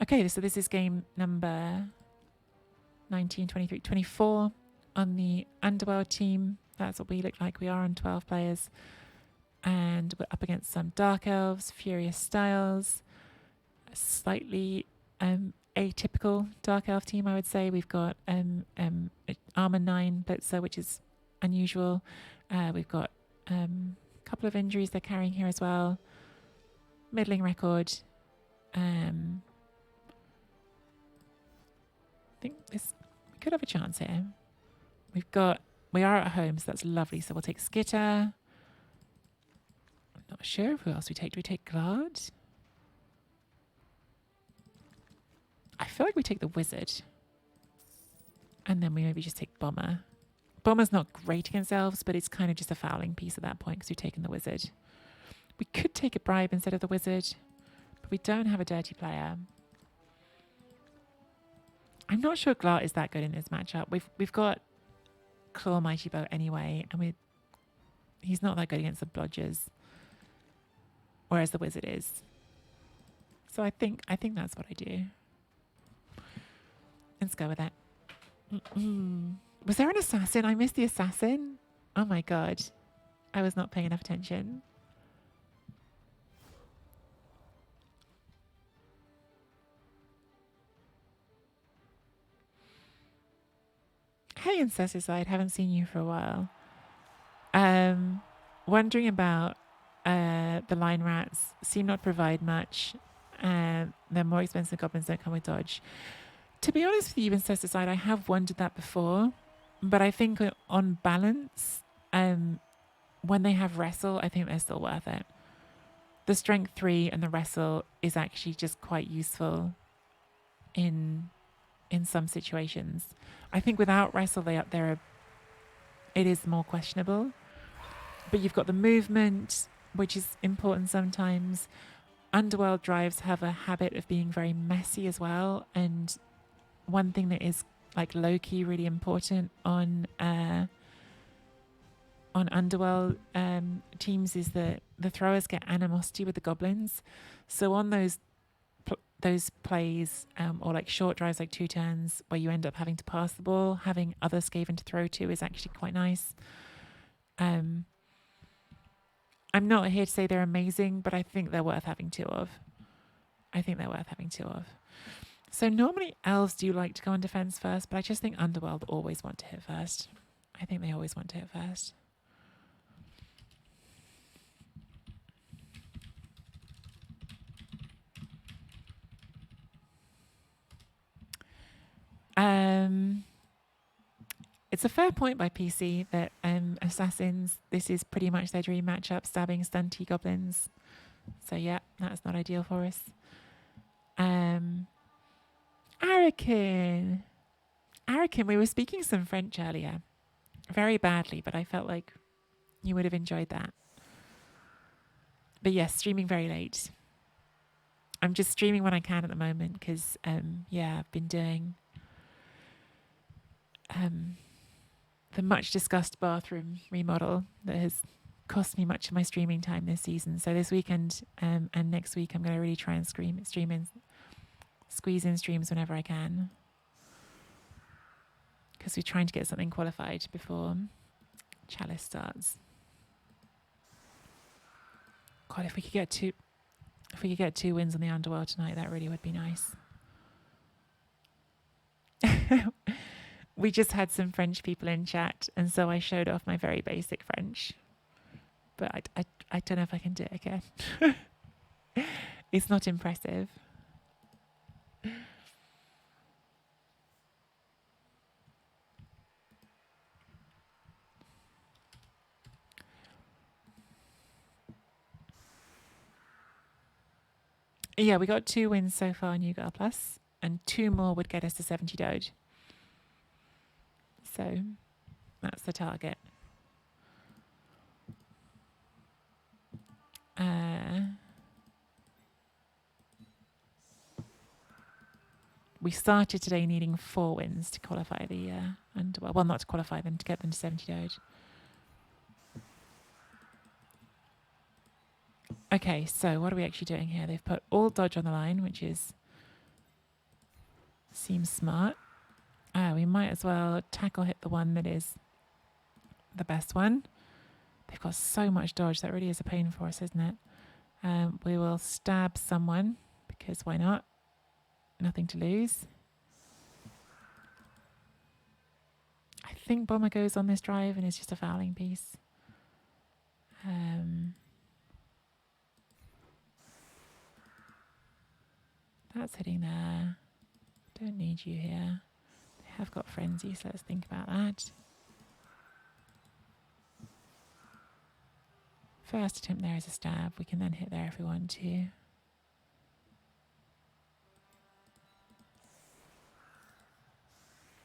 Okay, so this is game number 19, 23, 24 on the Underworld team. That's what we look like. We are on 12 players. And we're up against some Dark Elves, Furious Styles, a slightly atypical Dark Elf team, I would say. We've got Armor 9 Blitzer, which is unusual. We've got a couple of injuries they're carrying here as well. Middling record. I think we could have a chance here. We are at home, so that's lovely. So we'll take Skitter. I'm not sure who else we take. Do we take Glad? I feel like we take the Wizard. And then we maybe just take Bomber. Bomber's not great against elves, but it's kind of just a fouling piece at that point because we've taken the Wizard. We could take a Bribe instead of the Wizard, but we don't have a dirty player. I'm not sure Glart is that good in this matchup. We've got Claw Mighty Bow anyway, and he's not that good against the Blodgers, whereas the Wizard is. So I think that's what I do. Let's go with that. Was there an assassin? I missed the assassin. Oh my god, I was not paying enough attention. Hey, Incesticide, haven't seen you for a while. Wondering about the line rats. Seem not to provide much. They're more expensive. Goblins don't come with dodge. To be honest with you, Incesticide, I have wondered that before, but I think on balance, when they have wrestle, I think they're still worth it. The strength 3 and the wrestle is actually just quite useful in some situations. I think without wrestle, it is more questionable. But you've got the movement, which is important sometimes. Underworld drives have a habit of being very messy as well. And one thing that is like low-key really important on Underworld teams is that the throwers get animosity with the goblins. So on those plays or like short drives, like 2 turns where you end up having to pass the ball, having other Skaven to throw to is actually quite nice. I'm not here to say they're amazing, but I think they're worth having 2 of. So normally elves do like to go on defense first, but I just think Underworld always want to hit first. I think they always want to hit first. It's a fair point by PC that assassins, this is pretty much their dream matchup, stabbing stunty goblins. So yeah, that's not ideal for us. Arakin, we were speaking some French earlier. Very badly, but I felt like you would have enjoyed that. But yes, streaming very late. I'm just streaming when I can at the moment because, I've been doing the much discussed bathroom remodel that has cost me much of my streaming time this season. So this weekend and next week, I'm going to really try and squeeze in streams whenever I can, because we're trying to get something qualified before Chalice starts. God, if we could get 2 wins on the Underworld tonight, that really would be nice. We just had some French people in chat, and so I showed off my very basic French. But I don't know if I can do it again. It's not impressive. Yeah, we got 2 wins so far in Yugal Plus, and 2 more would get us to 70 Doge. So that's the target. We started today needing 4 wins to qualify the Underworld. Well, not to qualify them, to get them to 70 Doge. Okay, so what are we actually doing here? They've put all dodge on the line, which is Seems smart. We might as well tackle hit the one that is the best one. They've got so much dodge. That really is a pain for us, isn't it? We will stab someone, because why not? Nothing to lose. I think Bomber goes on this drive and is just a fouling piece. That's hitting there. Don't need you here. They have got frenzy, so let's think about that. First attempt there is a stab. We can then hit there if we want to.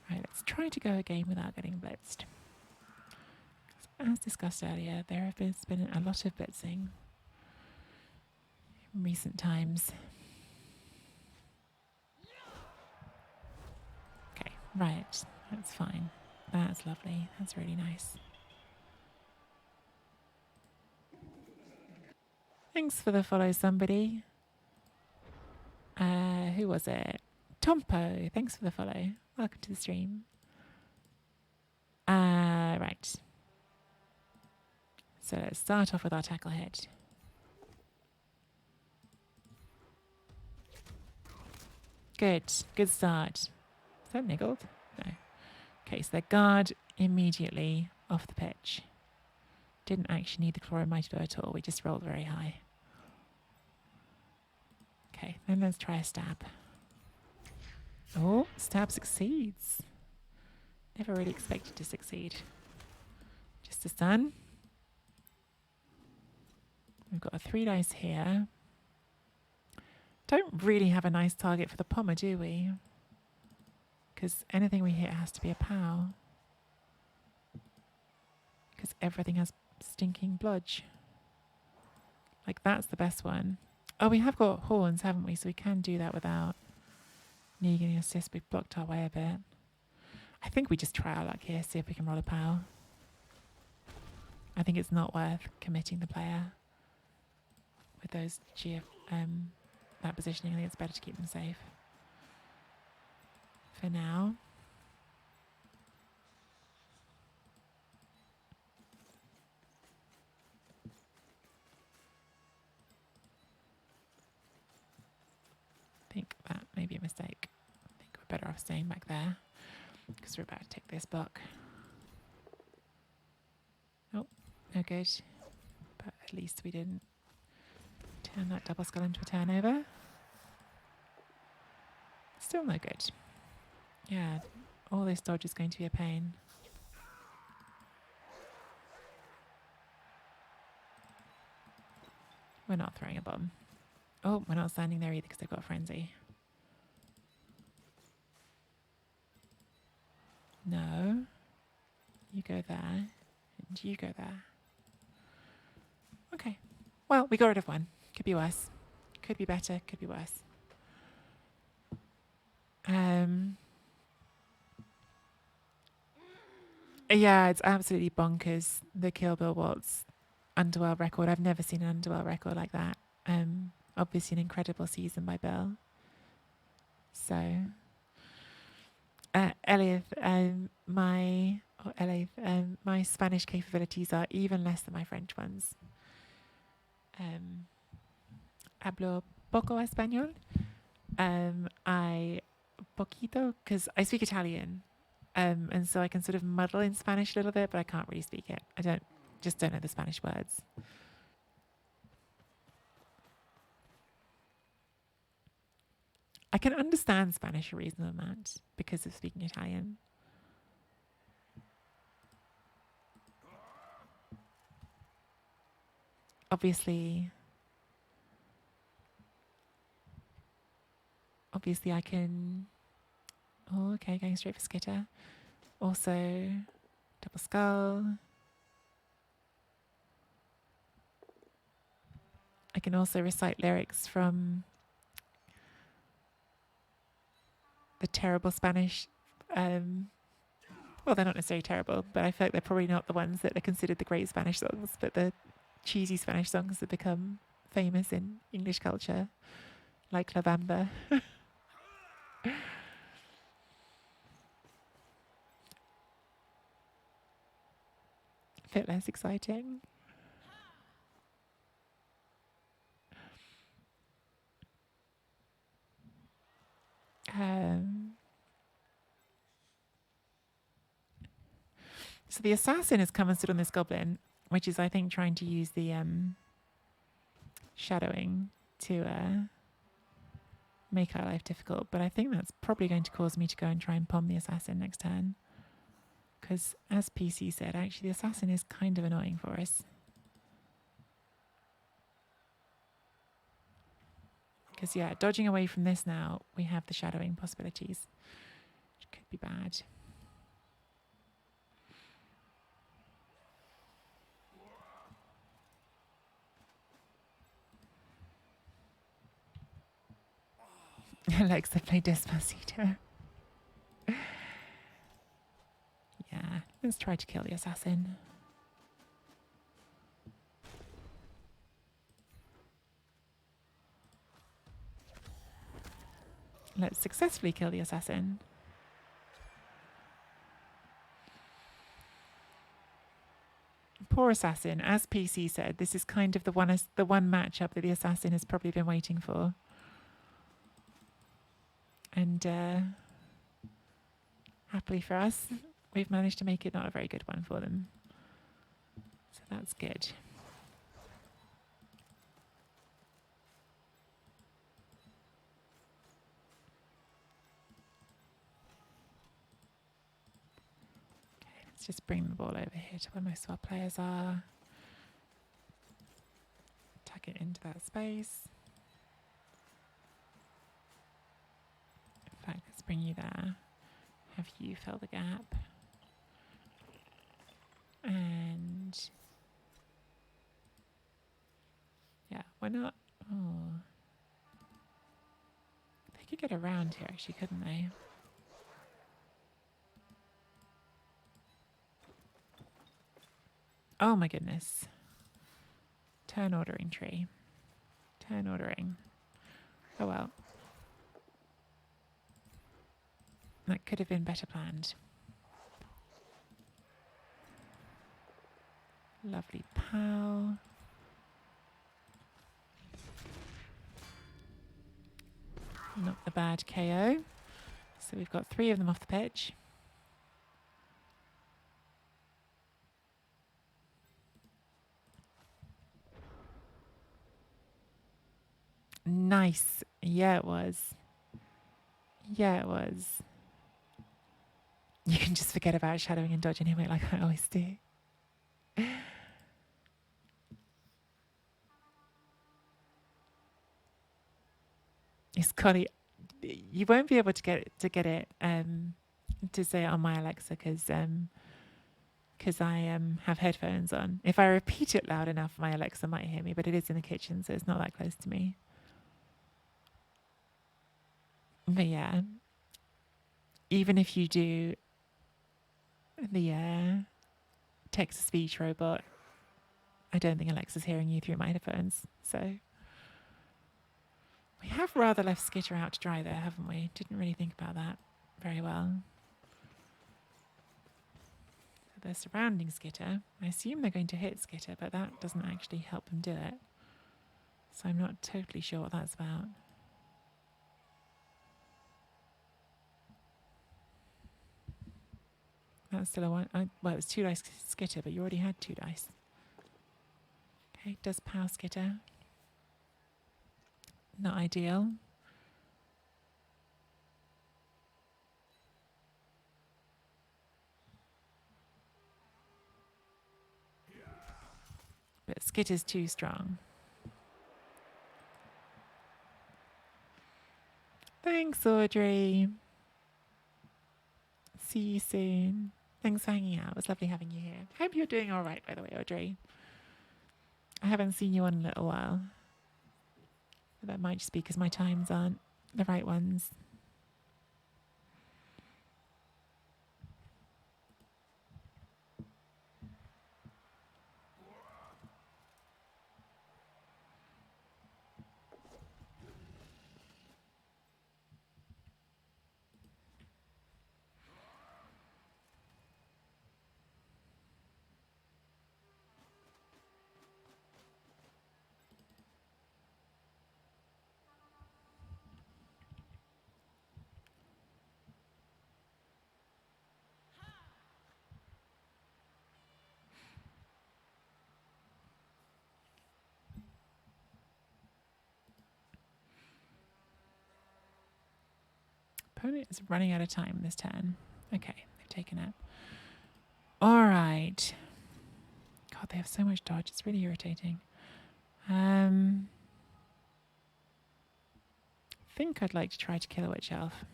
Right, let's try to go a game without getting blitzed. As discussed earlier, there have been a lot of blitzing in recent times. Okay, right, that's fine. That's lovely. That's really nice. Thanks for the follow, somebody. Who was it? Tompo, thanks for the follow. Welcome to the stream. Right. So let's start off with our tackle hit. Good start. Is that niggled? No. Okay, so their guard immediately off the pitch. Didn't actually need the Claw and Mighty Blow at all. We just rolled very high. Okay, then let's try a stab. Oh, stab succeeds. Never really expected to succeed. Just a stun. We've got a 3 dice here. Don't really have a nice target for the pommer, do we? Because anything we hit has to be a POW. Because everything has stinking bludge. Like, that's the best one. Oh, we have got horns, haven't we? So we can do that without needing an assist. We've blocked our way a bit. I think we just try our luck here, see if we can roll a POW. I think it's not worth committing the player with those that positioning. I think it's better to keep them safe for now. I think that may be a mistake. I think we're better off staying back there because we're about to take this block. Oh, no good. But at least we didn't turn that double skull into a turnover. Still no good. Yeah, all this dodge is going to be a pain. We're not throwing a bomb. Oh, we're not standing there either because they've got frenzy. No. You go there. And you go there. Okay. Well, we got rid of one. Could be worse. Could be better. Could be worse. Yeah, it's absolutely bonkers. The Kill Bill Waltz Underworld record. I've never seen an Underworld record like that. Obviously an incredible season by Bill. So, Elliot, my Spanish capabilities are even less than my French ones. Hablo poco español. I poquito, because I speak Italian. And so I can sort of muddle in Spanish a little bit, but I can't really speak it. I don't know the Spanish words. I can understand Spanish a reasonable amount because of speaking Italian. Obviously I can... Oh, okay, going straight for Skitter. Also, double skull. I can also recite lyrics from the terrible Spanish. Well, they're not necessarily terrible, but I feel like they're probably not the ones that are considered the great Spanish songs, but the cheesy Spanish songs that become famous in English culture, like La Bamba. bit less exciting. So the assassin has come and stood on this goblin, which is, I think, trying to use the shadowing to make our life difficult. But I think that's probably going to cause me to go and try and palm the assassin next turn. Because, as PC said, actually the assassin is kind of annoying for us. Because, yeah, dodging away from this now, we have the shadowing possibilities, which could be bad. Alexa played Despacito. Yeah, let's try to kill the assassin. Let's successfully kill the assassin. Poor assassin. As PC said, this is kind of the one matchup that the assassin has probably been waiting for. And happily for us, we've managed to make it not a very good one for them. So that's good. Okay, let's just bring the ball over here to where most of our players are. Tuck it into that space. In fact, let's bring you there. Have you fill the gap. And yeah, why not? Oh, they could get around here actually, couldn't they? Oh my goodness. Turn ordering tree. Turn ordering. Oh well. That could have been better planned. Lovely pow. Not the bad KO. So we've got 3 of them off the pitch. Nice. Yeah, it was. Yeah, it was. You can just forget about shadowing and dodging him like I always do. Scotty, you won't be able to get it to say it on my Alexa because I have headphones on. If I repeat it loud enough, my Alexa might hear me, but it is in the kitchen, so it's not that close to me. But yeah, even if you do the text-to-speech robot, I don't think Alexa's hearing you through my headphones. So we have rather left Skitter out to dry there, haven't we? Didn't really think about that very well. So they're surrounding Skitter. I assume they're going to hit Skitter, but that doesn't actually help them do it. So I'm not totally sure what that's about. That's still a 1. Well, it was 2 dice Skitter, but you already had 2 dice. Okay, does power Skitter. Not ideal. But Skitter's too strong. Thanks, Audrey. See you soon. Thanks for hanging out. It was lovely having you here. Hope you're doing all right, by the way, Audrey. I haven't seen you on in a little while. But that might just be because my times aren't the right ones. Opponent is running out of time this turn. Okay, they've taken it. All right. God, they have so much dodge. It's really irritating. I think I'd like to try to kill a witch elf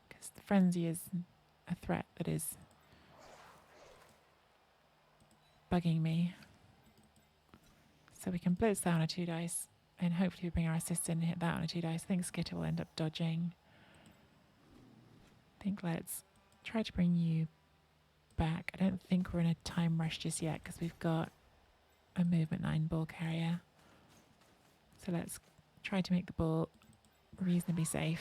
because the frenzy is a threat that is bugging me. So we can blitz that on a 2 dice and hopefully we bring our assist in and hit that on a 2 dice. I think Skitter will end up dodging. I think let's try to bring you back. I don't think we're in a time rush just yet because we've got a movement 9 ball carrier. So let's try to make the ball reasonably safe.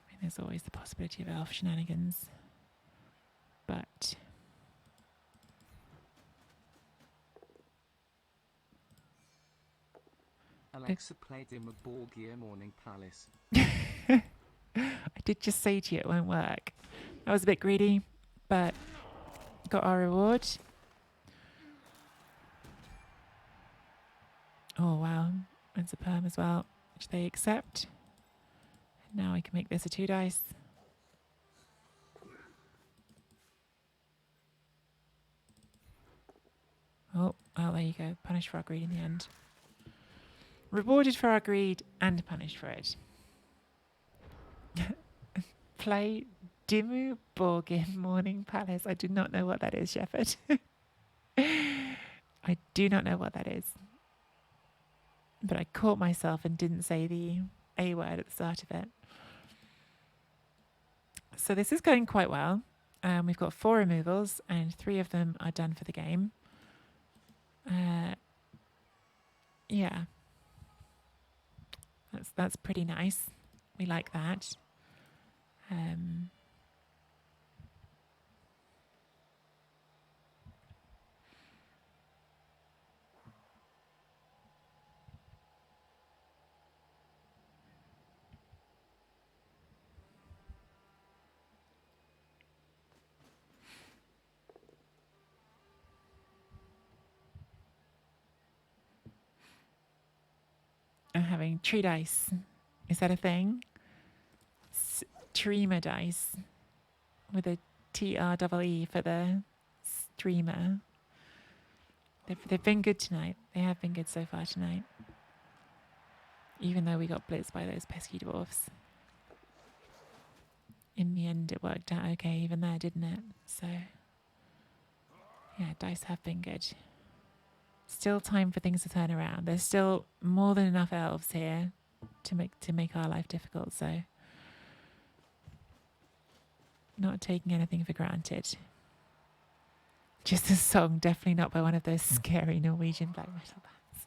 I mean, there's always the possibility of elf shenanigans, but Alexa played him a Borgia Morning Palace. I did just say to you it won't work. I was a bit greedy, but got our reward. Oh wow, and a perm as well, which they accept. And now I can make this a 2 dice. Oh, well, there you go. Punished for our greed in the end. Rewarded for our greed and punished for it. Play Dimmu Borgin Morning Palace. I do not know what that is, Shepherd. I do not know what that is. But I caught myself and didn't say the A word at the start of it. So this is going quite well. We've got 4 removals and 3 of them are done for the game. Yeah. That's pretty nice. We like that. I'm having tree dice. Is that a thing? Streamer dice with a TREE for the streamer. They've been good tonight. They have been good so far tonight. Even though we got blitzed by those pesky dwarfs. In the end, it worked out okay even there, didn't it? So, yeah, dice have been good. Still time for things to turn around. There's still more than enough elves here to make our life difficult, so not taking anything for granted. Just a song, definitely not by one of those scary Norwegian black metal bands.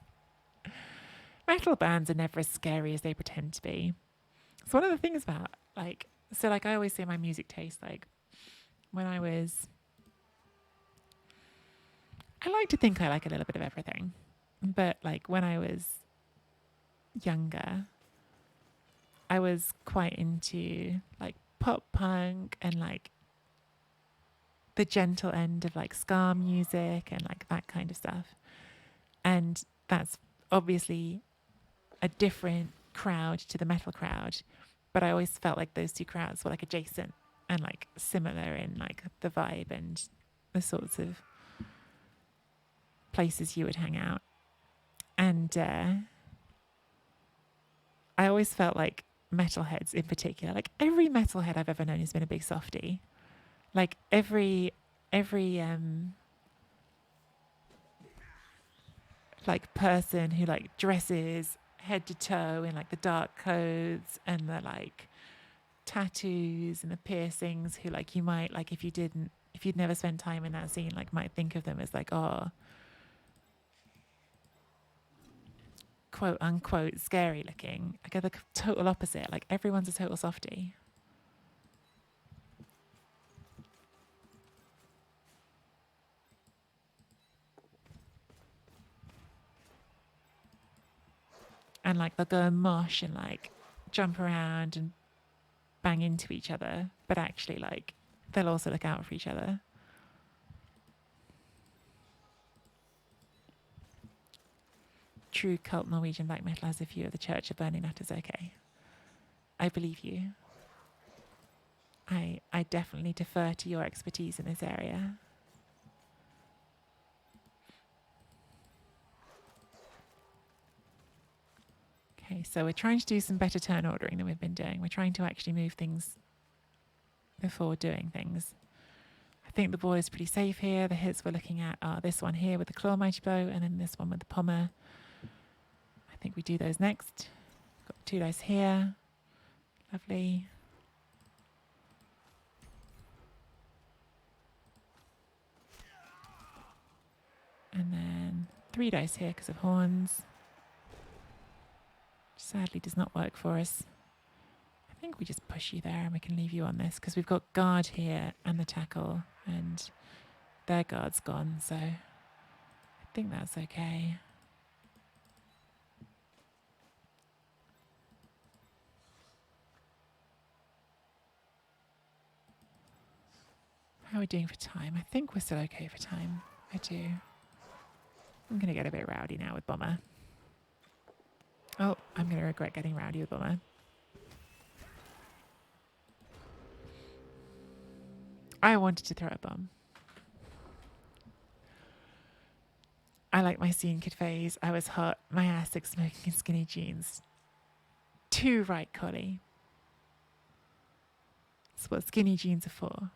Metal bands are never as scary as they pretend to be. It's one of the things about, I always say my music taste, when I like to think I like a little bit of everything. But, when I was younger, I was quite into, pop punk and, the gentle end of ska music and that kind of stuff. And that's obviously a different crowd to the metal crowd, but I always felt like those 2 crowds were adjacent and similar in the vibe and the sorts of places you would hang out. And I always felt like metalheads in particular, every metalhead I've ever known has been a big softie. Every person who dresses head to toe in the dark clothes and the tattoos and the piercings, who you might if you'd never spent time in that scene might think of them as oh, quote unquote scary looking. They're the total opposite. Everyone's a total softie. And they'll go and mosh and jump around and bang into each other, but actually they'll also look out for each other. True cult Norwegian black metal has a view of the church of burning that is okay. I believe you. I definitely defer to your expertise in this area. Okay, so we're trying to do some better turn ordering than we've been doing. We're trying to actually move things before doing things. I think the ball is pretty safe here. The hits we're looking at are this one here with the claw mighty blow and then this one with the pommer. I think we do those next. Got 2 dice here. Lovely. And then 3 dice here because of horns. Sadly does not work for us. I think we just push you there and we can leave you on this because we've got guard here and the tackle and their guard's gone, so I think that's okay. How are we doing for time? I think we're still okay for time. I do. I'm going to get a bit rowdy now with Bomber. Oh, I'm going to regret getting rowdy with Bomber. I wanted to throw a bomb. I like my scene kid phase. I was hot. My ass like smoking in skinny jeans. Too right, Collie. That's what skinny jeans are for.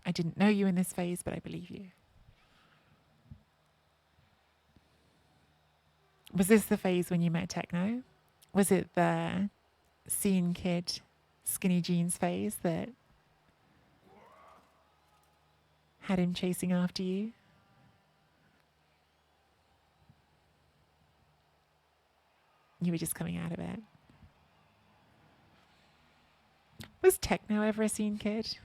I didn't know you in this phase, but I believe you. Was this the phase when you met Techno? Was it the scene kid skinny jeans phase that had him chasing after you? You were just coming out of it. Was Techno ever a scene kid?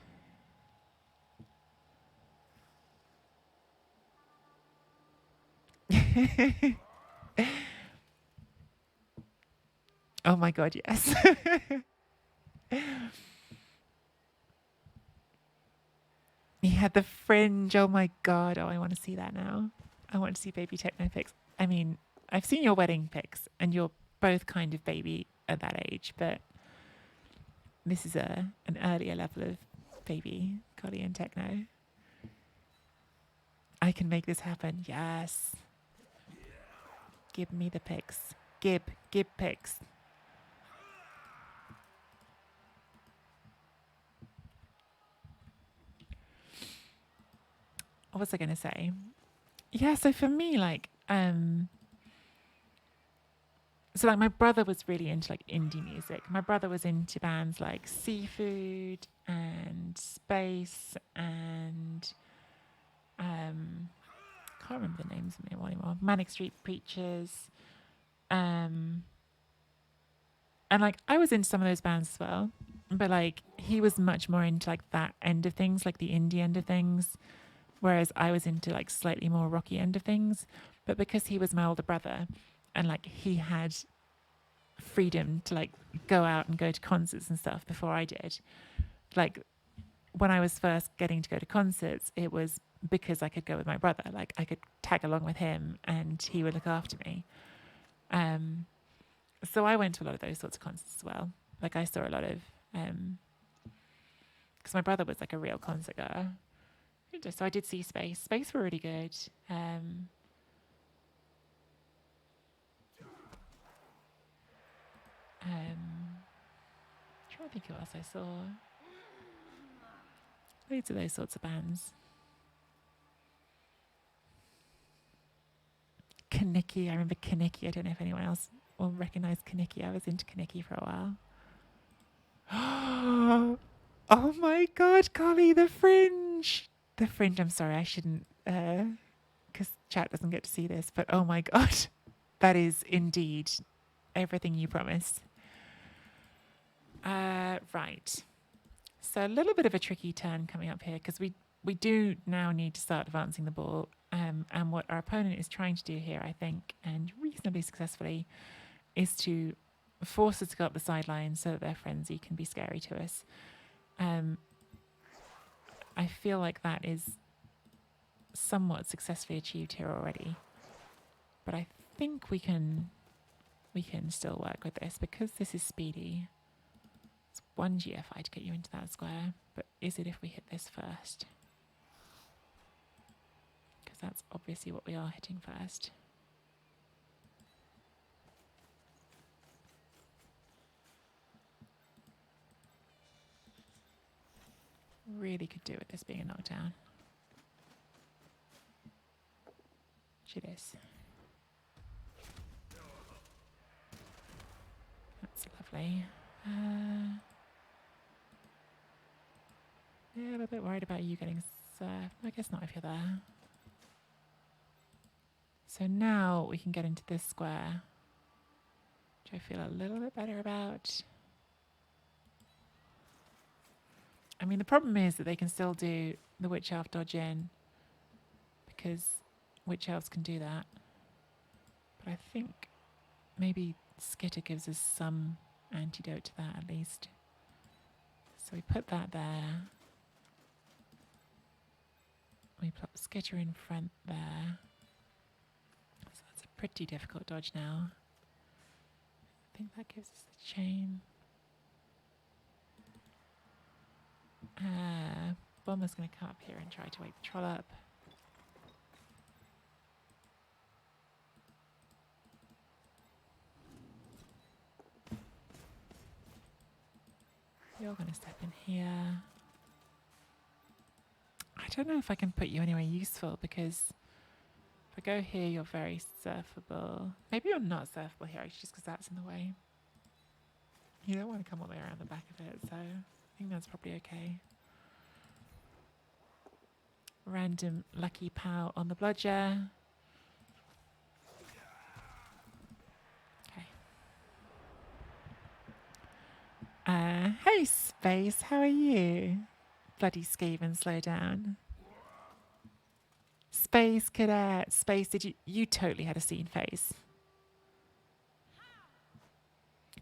Oh my god, yes. He had the fringe. Oh my god. Oh, I want to see that now. I want to see baby Techno pics. I mean, I've seen your wedding pics and you're both kind of baby at that age, but this is an earlier level of baby Collie and Techno. I can make this happen. Yes. Give me the pics. Gib pics. What was I going to say? Yeah, so for me, like, so like my brother was really into like indie music. My brother was into bands like Seafood and Space and can't remember the names of them anymore. Manic Street Preachers. And like I was into some of those bands as well. But like he was much more into like that end of things, like the indie end of things. Whereas I was into like slightly more rocky end of things. But because he was my older brother and like he had freedom to like go out and go to concerts and stuff before I did, like when I was first getting to go to concerts, it was because I could go with my brother. Like I could tag along with him and he would look after me. So I went to a lot of those sorts of concerts as well. Like I saw a lot of, because my brother was like a real concert goer. So I did see Space. Space were really good. Trying to think who else I saw. Loads of those sorts of bands. Kaniki, I remember Kaniki. I don't know if anyone else will recognise Kaniki. I was into Kaniki for a while. Oh my god, Collie, the fringe. The fringe, I'm sorry, I shouldn't, because chat doesn't get to see this, but oh my god, that is indeed everything you promised. Right. So a little bit of a tricky turn coming up here, because we do now need to start advancing the ball. And what our opponent is trying to do here, I think, and reasonably successfully, is to force us to go up the sideline so that their frenzy can be scary to us. I feel like that is somewhat successfully achieved here already. But I think we can still work with this because this is speedy. It's 1 GFI to get you into that square, but is it if we hit this first? Because that's obviously what we are hitting first. Really could do with this being a knockdown. Which it is. That's lovely. Yeah, a little bit worried about you getting surfed. I guess not if you're there. So now we can get into this square, which I feel a little bit better about. I mean, the problem is that they can still do the witch elf dodge in because witch elves can do that. But I think maybe Skitter gives us some antidote to that at least. So we put that there. We put Skitter in front there. So that's a pretty difficult dodge now. I think that gives us the chain. Bomber's going to come up here and try to wake the troll up. You're going to step in here. I don't know if I can put you anywhere useful because if I go here, you're very surfable. Maybe you're not surfable here, actually, just because that's in the way. You don't want to come all the way around the back of it, so I think that's probably okay. Random lucky pow on the bludger. Okay. Hey Space, how are you? Bloody Skaven, slow down. Space Cadet, Space, you totally had a scene phase.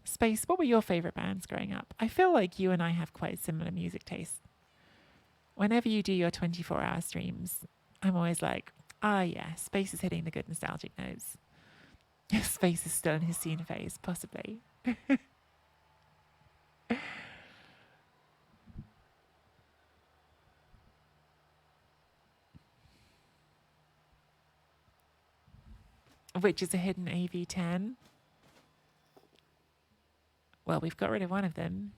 Space, what were your favourite bands growing up? I feel like you and I have quite similar music tastes. Whenever you do your 24-hour streams, I'm always like, yeah, Space is hitting the good nostalgic notes. Space is still in his scene phase, possibly. Which is a hidden AV10. Well, we've got rid of one of them.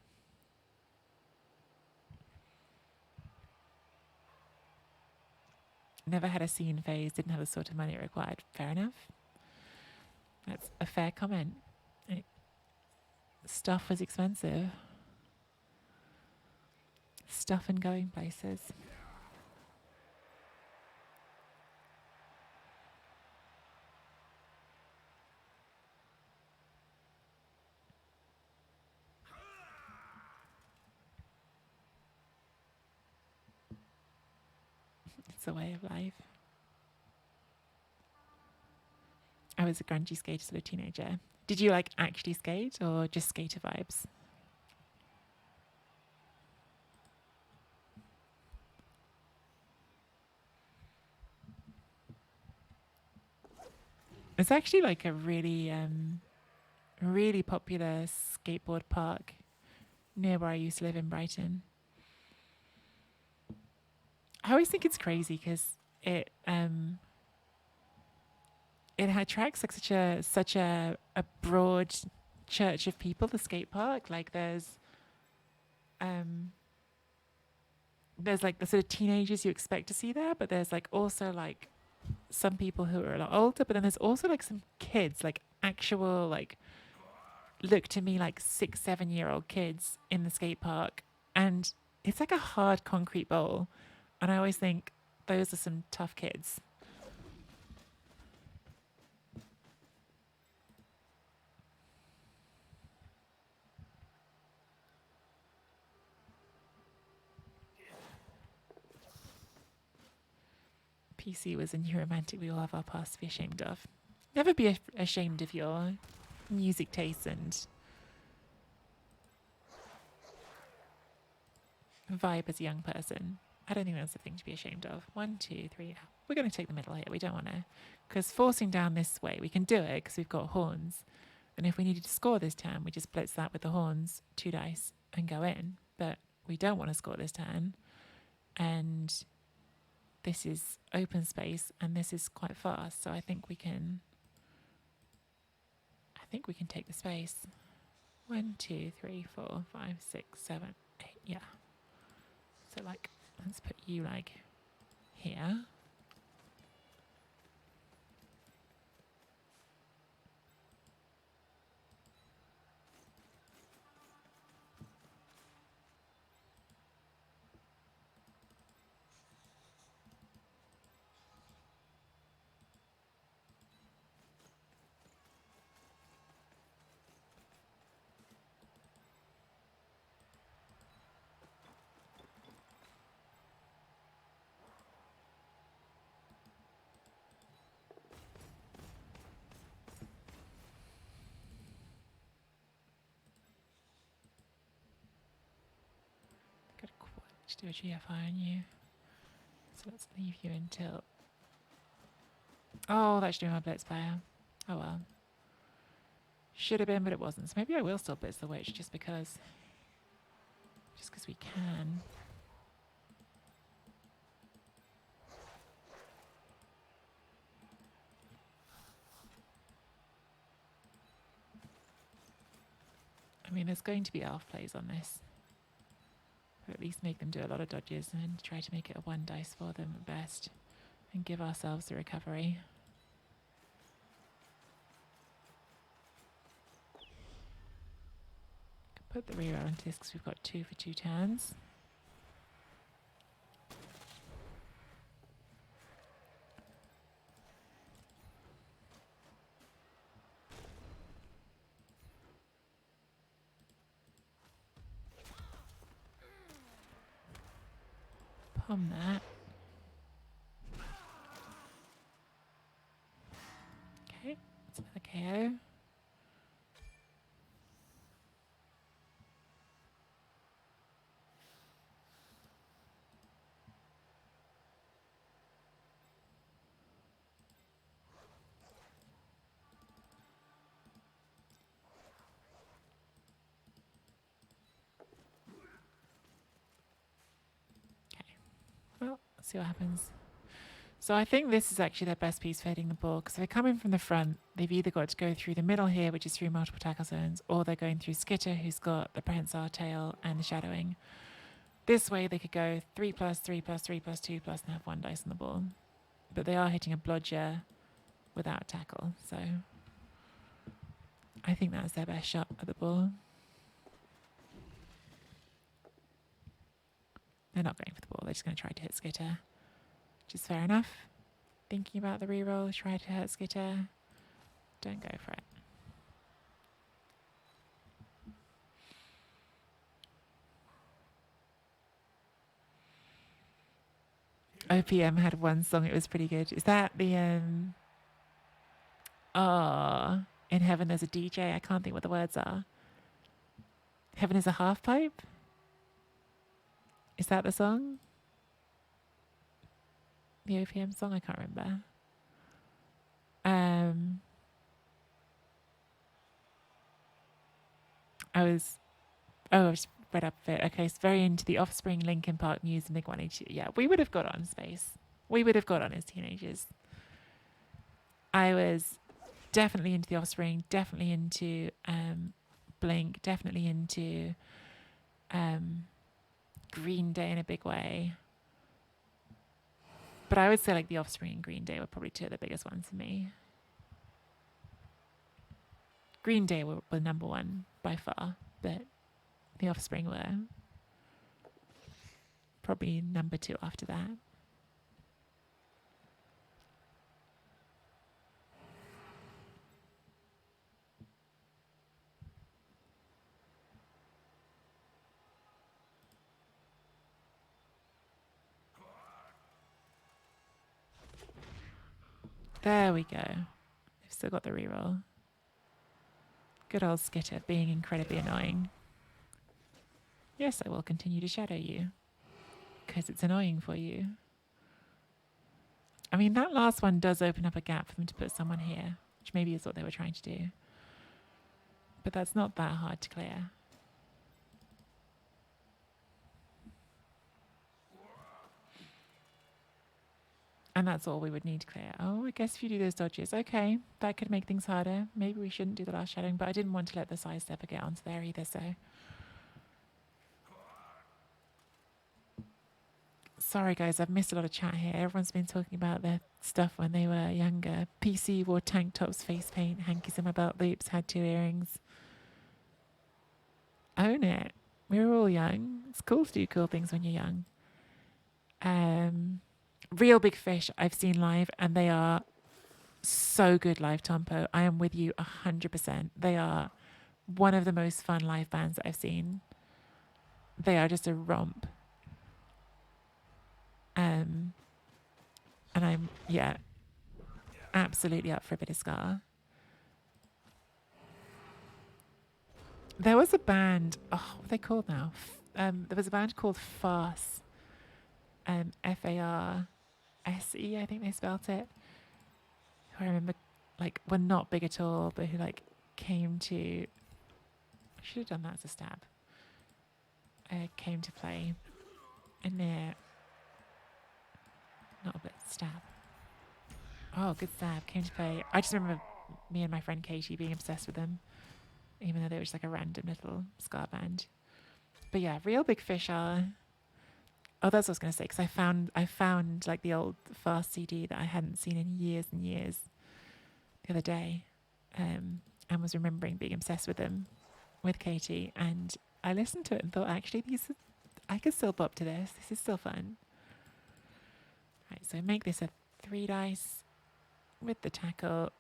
Never had a scene phase, didn't have the sort of money it required. Fair enough. That's a fair comment. Stuff was expensive. Stuff and going places. It's a way of life. I was a grungy skater as a teenager. Did you like actually skate or just skater vibes? It's actually like a really, really popular skateboard park near where I used to live in Brighton. I always think it's crazy because it attracts like such a broad church of people. The skate park, like there's like the sort of teenagers you expect to see there, but there's like also like some people who are a lot older, but then there's also like some kids, like actual like look to me like 6-7-year-old kids in the skate park, and it's like a hard concrete bowl, and I always think those are some tough kids. PC was a new romantic we all have our past to be ashamed of. Never be ashamed of your music tastes and vibe as a young person. I don't think that's a thing to be ashamed of. 1, 2, 3. We're going to take the middle here. We don't want to. Because forcing down this way, we can do it because we've got horns. And if we needed to score this turn, we just blitz that with the horns, 2 dice, and go in. But we don't want to score this turn. And this is open space, and this is quite fast. So I think we can take the space. 1, 2, 3, 4, 5, 6, 7, 8. Yeah. So like, let's put you like here. Got a quad to do a GFI on you. So let's leave you until. Oh, that should be my blitz player. Oh well. Should have been, but it wasn't. So maybe I will still blitz the witch just because we can. I mean, there's going to be elf plays on this. Or at least make them do a lot of dodges and try to make it a 1 dice for them at best. And give ourselves the recovery. Put the reroll into this because we've got 2 for 2 turns. Palm that. Okay, that's another KO. Well, let's see what happens. So I think this is actually their best piece for hitting the ball, because if they're coming from the front, they've either got to go through the middle here, which is through multiple tackle zones, or they're going through Skitter, who's got the prehensile tail and the shadowing. This way they could go 3 plus 3 plus 3 plus 2 plus and have 1 dice on the ball. But they are hitting a blodger without tackle, so I think that's their best shot at the ball. They're not going for the ball, they're just going to try to hit Skitter, which is fair enough. Thinking about the reroll, try to hurt Skitter. Don't go for it. OPM had one song, it was pretty good. Is that the oh, in heaven there's a DJ, I can't think what the words are. Heaven is a half pipe? Is that the song? The OPM song? I can't remember. I just read up a bit. Okay, it's very into the Offspring, Linkin Park, Muse, and Blink-182. Yeah, we would have got on Space. We would have got on as teenagers. I was definitely into the Offspring, definitely into Blink, definitely into Green Day in a big way. But I would say like the Offspring and Green Day were probably 2 of the biggest ones for me. Green Day were number 1 by far, but the Offspring were probably number 2 after that. There we go. They've still got the reroll. Good old Skitter being incredibly annoying. Yes, I will continue to shadow you. because it's annoying for you. I mean, that last one does open up a gap for them to put someone here, which maybe is what they were trying to do. But that's not that hard to clear. And that's all we would need to clear. Oh, I guess if you do those dodges, okay, that could make things harder. Maybe we shouldn't do the last shadowing, but I didn't want to let the sidestepper get onto there either, so. Sorry guys, I've missed a lot of chat here. Everyone's been talking about their stuff when they were younger. PC wore tank tops, face paint, hankies in my belt loops, had 2 earrings. Own it. We were all young. It's cool to do cool things when you're young. Real Big Fish I've seen live, and they are so good live, Tompo. I am with you 100%. They are one of the most fun live bands that I've seen. They are just a romp. And I'm, yeah, absolutely up for a bit of ska. There was a band, what are they called now? There was a band called Farce. Farse, I think they spelt it. Who I remember, like, were not big at all, but who, like, came to... I should have done that as a stab. Came to play a near... Not a bit, stab. Oh, good stab. Came to play... I just remember me and my friend Katie being obsessed with them, even though they were just like a random little ska band. But yeah, Real Big Fish are... Oh, that's what I was going to say, because I found like the old Fast CD that I hadn't seen in years and years the other day, and was remembering being obsessed with them with Katie, and I listened to it and thought, actually, I could still bop to this. This is still fun. Right, so make this a 3 dice with the tackle.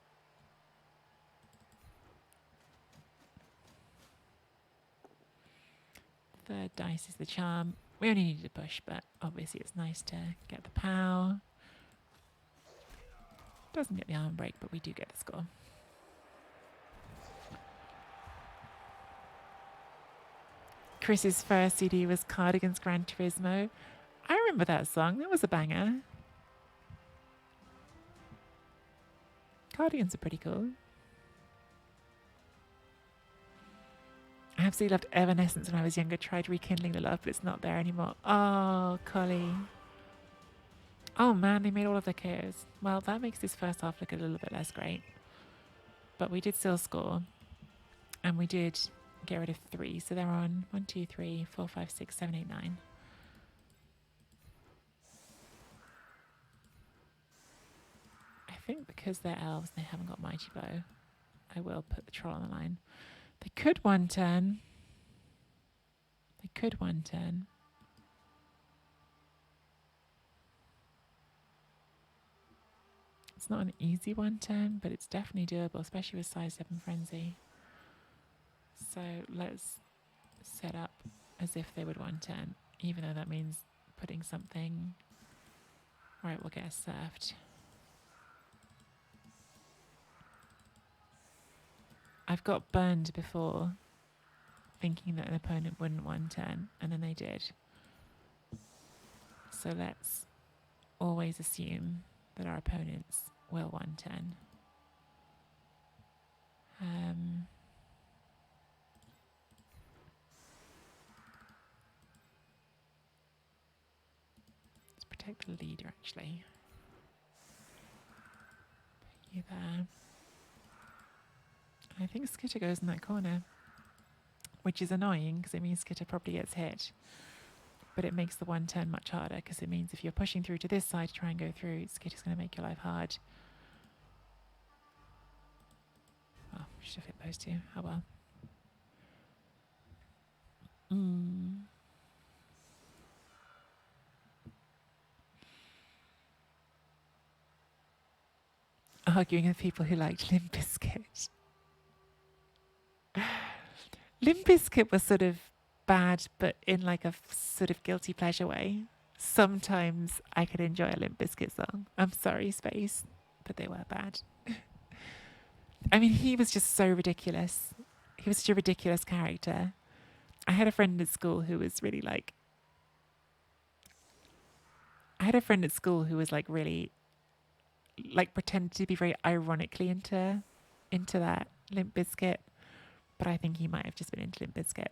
Third dice is the charm. We only needed a push, but obviously it's nice to get the pow. Doesn't get the arm break, but we do get the score. Chris's first CD was Cardigan's Gran Turismo. I remember that song. That was a banger. Cardigans are pretty cool. I absolutely loved Evanescence when I was younger. Tried rekindling the love, but it's not there anymore. Oh, Collie. Oh man, they made all of their KOs. Well, that makes this first half look a little bit less great. But we did still score. And we did get rid of 3. So they're on 1, 2, 3, 4, 5, 6, 7, 8, 9. I think because they're elves and they haven't got Mighty Blow, I will put the troll on the line. They could one turn. They could one turn. It's not an easy one turn, but it's definitely doable, especially with size 7 frenzy. So let's set up as if they would one turn, even though that means putting something. Right, we'll get us served. I've got burned before, thinking that an opponent wouldn't one turn, and then they did. So let's always assume that our opponents will one turn. Let's protect the leader, actually. Put you there. I think Skitter goes in that corner, which is annoying because it means Skitter probably gets hit. But it makes the one turn much harder because it means if you're pushing through to this side to try and go through, Skitter's going to make your life hard. Oh, we should have hit those 2. Oh well. Arguing with people who liked Limp Bizkit. Limp Bizkit was sort of bad, but in like a sort of guilty pleasure way. Sometimes I could enjoy a Limp Bizkit song. I'm sorry, Space, but they were bad. I mean, he was just so ridiculous. He was such a ridiculous character. I had a friend at school who was really like, I had a friend at school who was like really like pretended to be very ironically into that Limp Bizkit, but I think he might have just been into Limp Bizkit.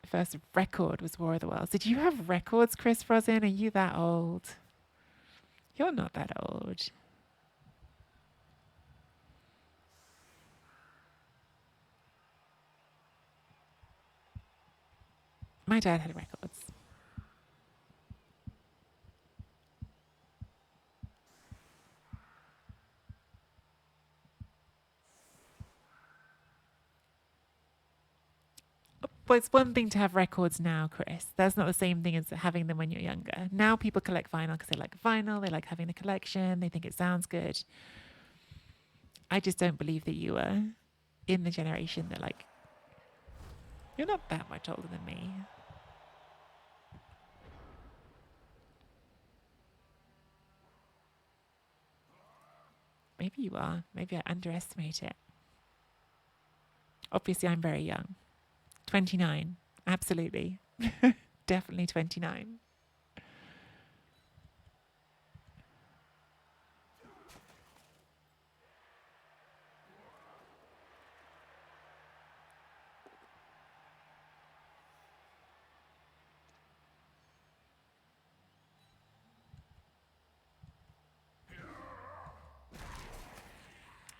First record was War of the Worlds. Did you have records, Chris Rosin? Are you that old? You're not that old. My dad had records. But it's one thing to have records now, Chris. That's not the same thing as having them when you're younger. Now people collect vinyl because they like vinyl, they like having the collection, they think it sounds good. I just don't believe that you were in the generation that like you're not that much older than me. Maybe you are. Maybe I underestimate it. Obviously, I'm very young. 29. Absolutely. Definitely 29.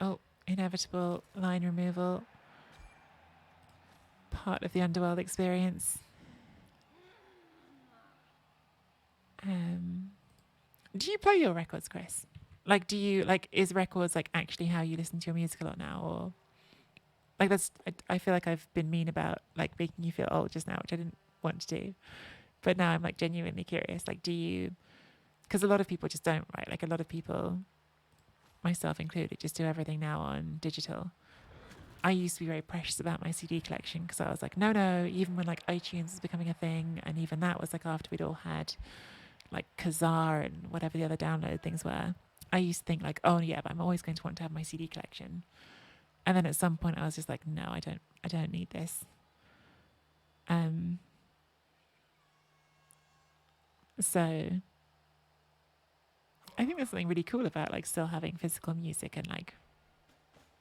Oh, inevitable line removal. Part of the Underworld experience. Do you play your records, Chris? Like, do you like is records like actually how you listen to your music a lot now, or like that's? I feel like I've been mean about like making you feel old just now, which I didn't want to do, but now I'm like genuinely curious. Like, do you? Because a lot of people just don't, right? Like a lot of people, myself included, just do everything now on digital. I used to be very precious about my CD collection because I was like, no, no. Even when like iTunes was becoming a thing, and even that was like after we'd all had like Kazaa and whatever the other download things were. I used to think like, oh yeah, but I'm always going to want to have my CD collection. And then at some point I was just like, no, I don't need this. So I think there's something really cool about like still having physical music and like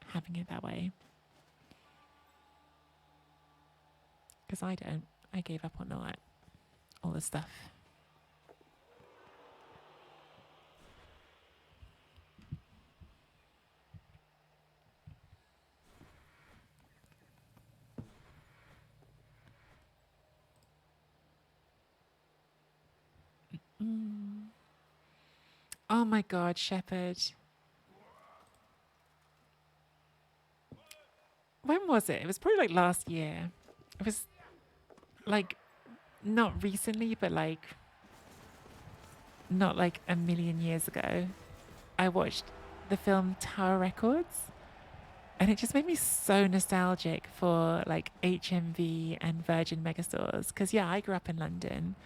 having it that way. Because I don't. I gave up on all the stuff. Mm. Oh my God, Shepherd. When was it? It was probably like last year. It was like not recently, but like not like a million years ago. I watched the film Tower Records, and it just made me so nostalgic for like HMV and Virgin Megastores. Because yeah, I grew up in London,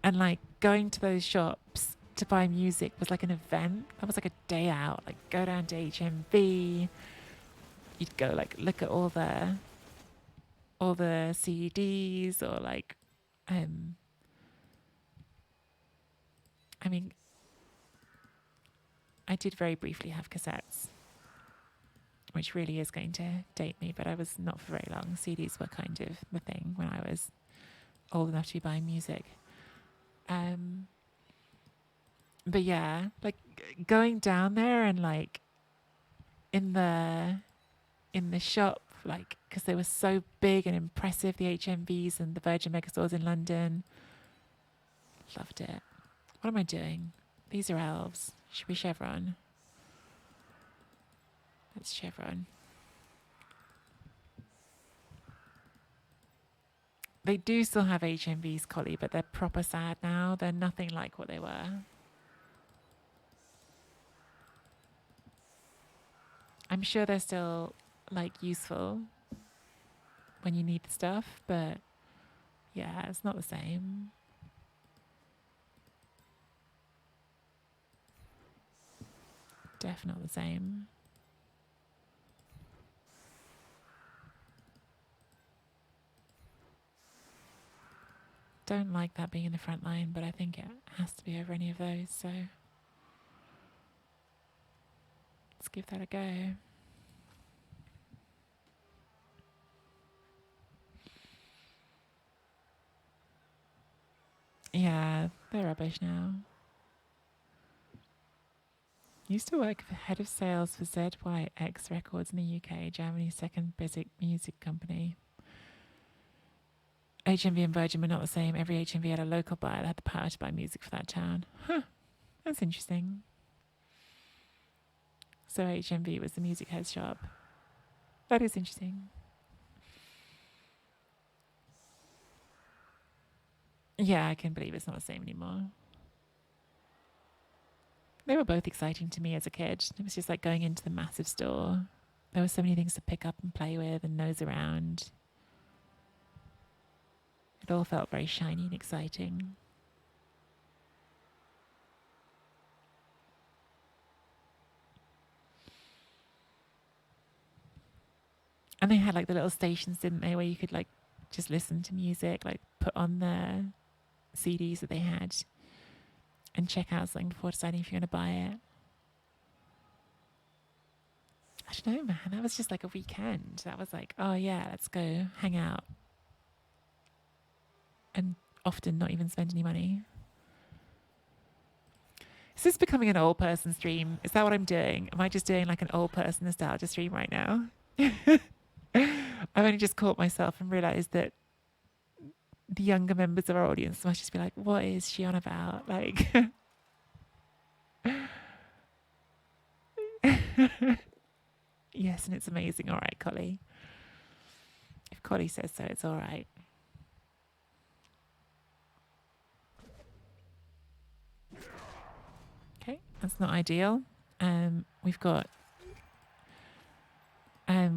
and like going to those shops to buy music was like an event. That was like a day out. Like go down to HMV, you'd go like look at all the CDs or like, um, I mean, I did very briefly have cassettes, which really is going to date me, but I was not for very long. CDs were kind of the thing when I was old enough to be buying music. But yeah, like going down there and like in the shop, like because they were so big and impressive, the HMVs and the Virgin Megastores in London. Loved it. What am I doing? These are elves. Should we chevron? Let's chevron. They do still have HMVs, Collie, but they're proper sad now. They're nothing like what they were. I'm sure they're still like useful when you need the stuff, but yeah, it's not the same. Definitely not the same. don't like that being in the front line, but I think it has to be over any of those, so let's give that a go. Yeah, they're rubbish now. Used to work for head of sales for ZYX Records in the UK, Germany's second basic music company. HMV and Virgin were not the same. Every HMV had a local buyer that had the power to buy music for that town. Huh, that's interesting. So HMV was the music head shop. That is interesting. Yeah, I can believe it's not the same anymore. They were both exciting to me as a kid. It was just like going into the massive store. There were so many things to pick up and play with and nose around. It all felt very shiny and exciting. And they had like the little stations, didn't they, where you could like just listen to music, like put on the CDs that they had and check out something before deciding if you're going to buy it. I don't know, man. That was just like a weekend. That was like, oh yeah, let's go hang out. And often not even spend any money. Is this becoming an old person stream? Is that what I'm doing? Am I just doing like an old person nostalgia stream right now? I've only just caught myself and realised that the younger members of our audience must just be like, what is she on about? Like, yes, and it's amazing. All right, Collie. If Collie says so, it's all right. Okay, that's not ideal. We've got.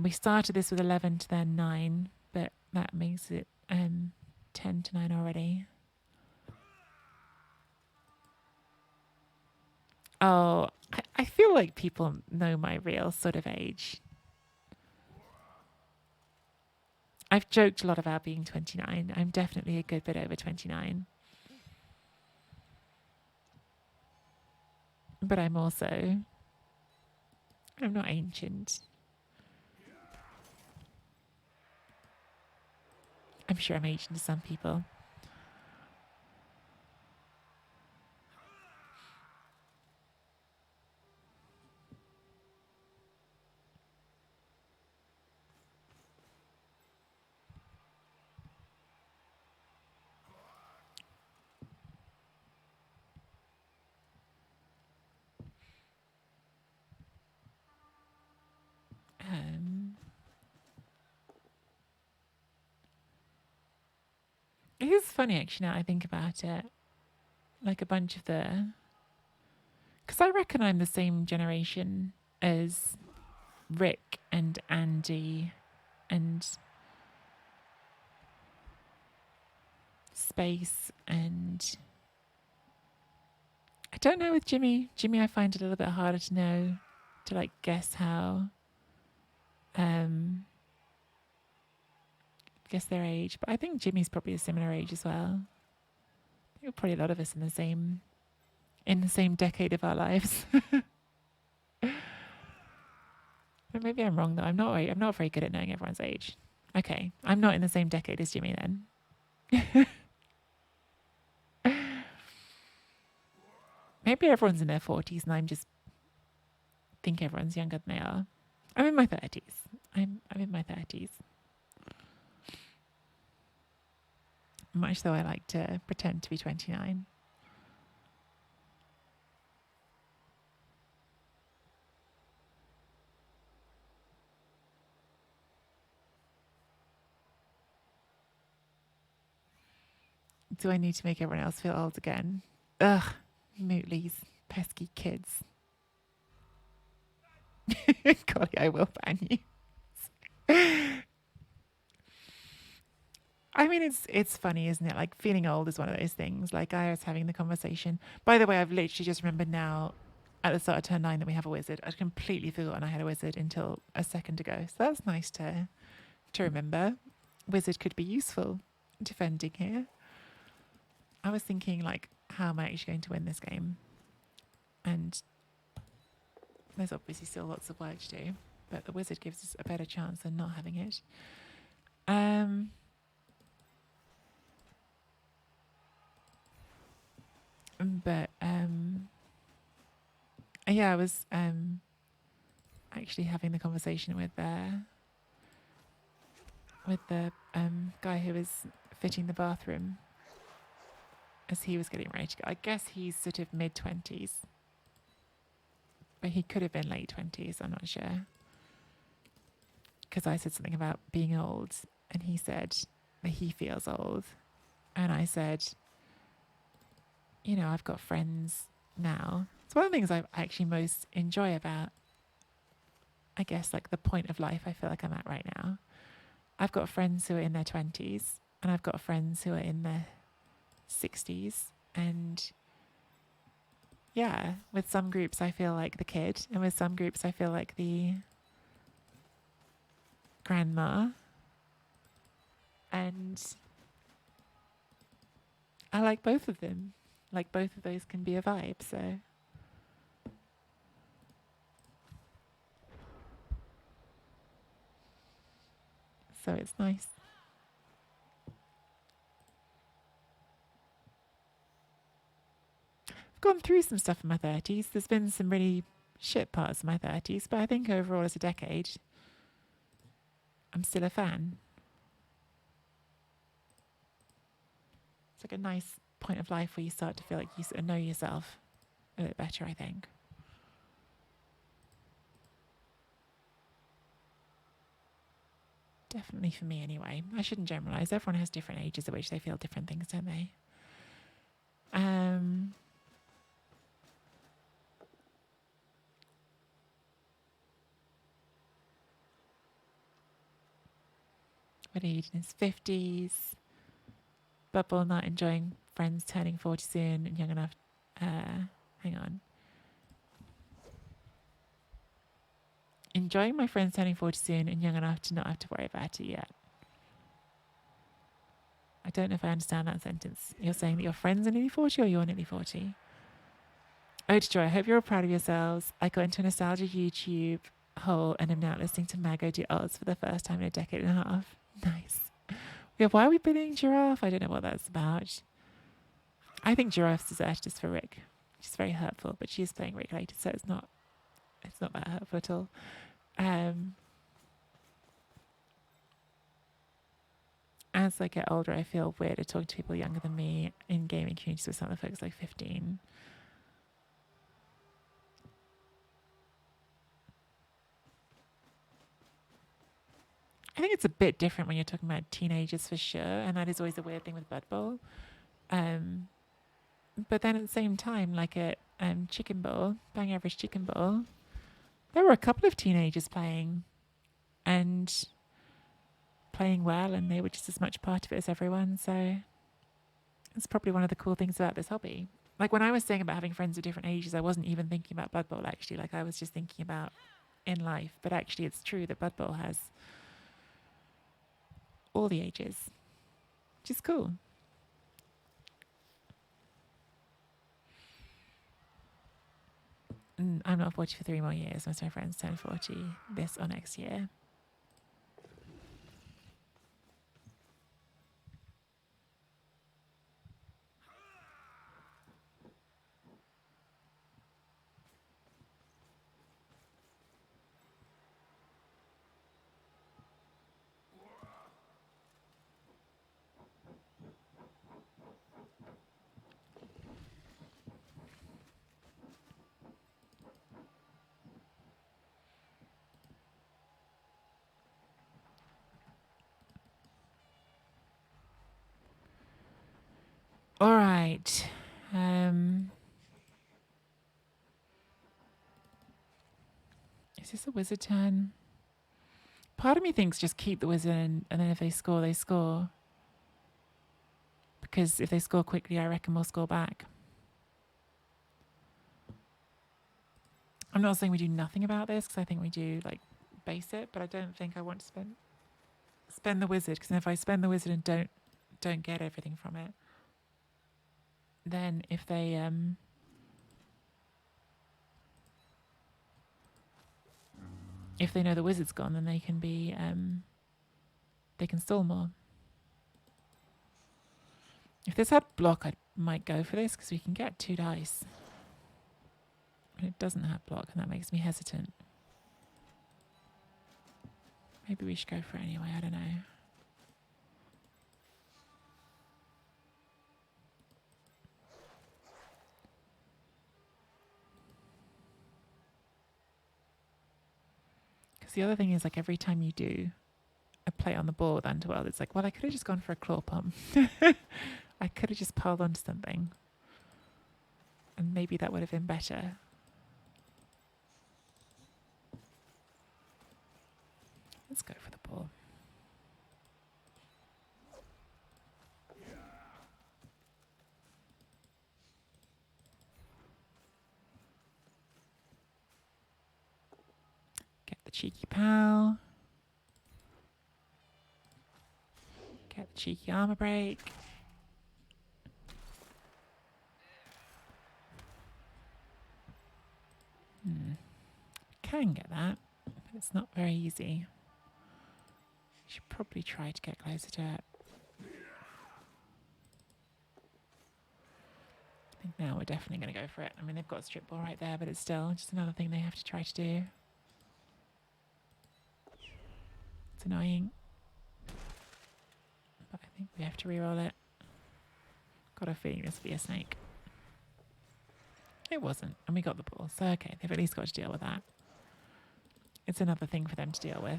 We started this with 11 to then 9, but that makes it 10 to 9 already. Oh, I feel like people know my real sort of age. I've joked a lot about being 29. I'm definitely a good bit over 29. But I'm not ancient. I'm sure I'm ancient to some people. It is funny actually now I think about it. Like a bunch of because I reckon I'm the same generation as Rick and Andy and Space and I don't know with Jimmy. Jimmy I find it a little bit harder to know, to like guess how guess their age. But I think Jimmy's probably a similar age as well. I think probably a lot of us in the same decade of our lives. But maybe I'm wrong though. I'm not very good at knowing everyone's age. Okay, I'm not in the same decade as Jimmy then. Maybe everyone's in their 40s and I'm just think everyone's younger than they are. I'm in my 30s. I'm in my 30s. Much though I like to pretend to be 29. Do I need to make everyone else feel old again? Ugh, Mootleys, pesky kids. Golly, I will ban you. I mean, it's funny, isn't it? Like feeling old is one of those things. Like I was having the conversation. By the way, I've literally just remembered now at the start of turn 9 that we have a wizard. I'd completely forgotten I had a wizard until a second ago. So that's nice to remember. Wizard could be useful defending here. I was thinking, like, how am I actually going to win this game? And there's obviously still lots of work to do, but the wizard gives us a better chance than not having it. But yeah, I was actually having the conversation with the guy who was fitting the bathroom as he was getting ready to go. I guess he's sort of mid-20s, but he could have been late 20s. I'm not sure. Because I said something about being old, and he said that he feels old. And I said, you know, I've got friends now. It's one of the things I actually most enjoy about, I guess, like the point of life I feel like I'm at right now. I've got friends who are in their 20s, and I've got friends who are in their 60s. And yeah, with some groups I feel like the kid, and with some groups I feel like the grandma. And I like both of them. Like both of those can be a vibe, so it's nice. I've gone through some stuff in my 30s. There's been some really shit parts of my 30s, but I think overall as a decade, I'm still a fan. It's like a nice point of life where you start to feel like you sort of know yourself a bit better, I think. Definitely for me anyway. I shouldn't generalize. Everyone has different ages at which they feel different things, don't they? What age? In his 50s. Bubble not enjoying friends turning 40 soon and young enough. Hang on. Enjoying my friends turning 40 soon and young enough to not have to worry about it yet. I don't know if I understand that sentence. You're saying that your friends are nearly 40 or you're nearly 40? Oh, Joy, I hope you're all proud of yourselves. I got into a nostalgia YouTube hole and am now listening to Mago do odds for the first time in a decade and a half. Nice. Yeah, why are we bullying Giraffe? I don't know what that's about. I think Giraffe's deserted us for Rick. She's very hurtful, but she is playing Rick later, so it's not that hurtful at all. As I get older, I feel weird at talking to people younger than me in gaming communities with some of the folks like 15. I think it's a bit different when you're talking about teenagers for sure, and that is always a weird thing with Blood Bowl. But then at the same time, like at Chicken Bowl, Bang Average Chicken Bowl, there were a couple of teenagers playing and playing well, and they were just as much part of it as everyone. So it's probably one of the cool things about this hobby. Like when I was saying about having friends of different ages, I wasn't even thinking about Blood Bowl actually. Like I was just thinking about in life. But actually, it's true that Blood Bowl has all the ages, which is cool. I'm not 40 for 3 more years. Most of my friends turn 40 this or next year. All right. Is this a wizard turn? Part of me thinks just keep the wizard and then if they score, they score. Because if they score quickly, I reckon we'll score back. I'm not saying we do nothing about this because I think we do like base it, but I don't think I want to spend the wizard because if I spend the wizard and don't get everything from it, then if they know the wizard's gone, then they can be they can stall more. If this had block, I might go for this because we can get 2 dice. But it doesn't have block, and that makes me hesitant. Maybe we should go for it anyway. I don't know. Because the other thing is, like, every time you do a play on the board with Underworld, it's like, well, I could have just gone for a claw pump. I could have just piled onto something. And maybe that would have been better. Let's go for the ball. Get the cheeky pal. Get the cheeky armor break. Can get that, but it's not very easy. Should probably try to get closer to it. I think now we're definitely going to go for it. I mean, they've got a strip ball right there, but it's still just another thing they have to try to do. It's annoying. But I think we have to re-roll it. Got a feeling this will be a snake. It wasn't, and we got the ball. So, okay, they've at least got to deal with that. It's another thing for them to deal with.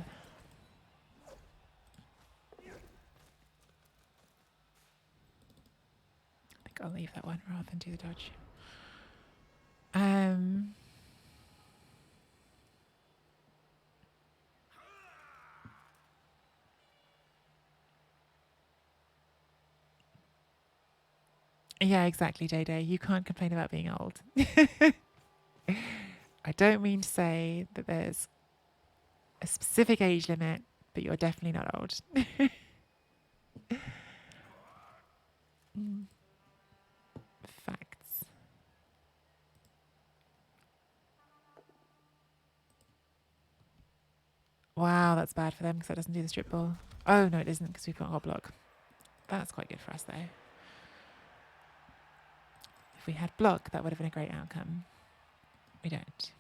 I think I'll leave that one rather than do the dodge. Yeah, exactly, Day Day. You can't complain about being old. I don't mean to say that there's a specific age limit, but you're definitely not old. Facts. Wow, that's bad for them because that doesn't do the strip ball. Oh, no, it isn't because we've got our block. That's quite good for us, though. If we had block, that would have been a great outcome. We don't.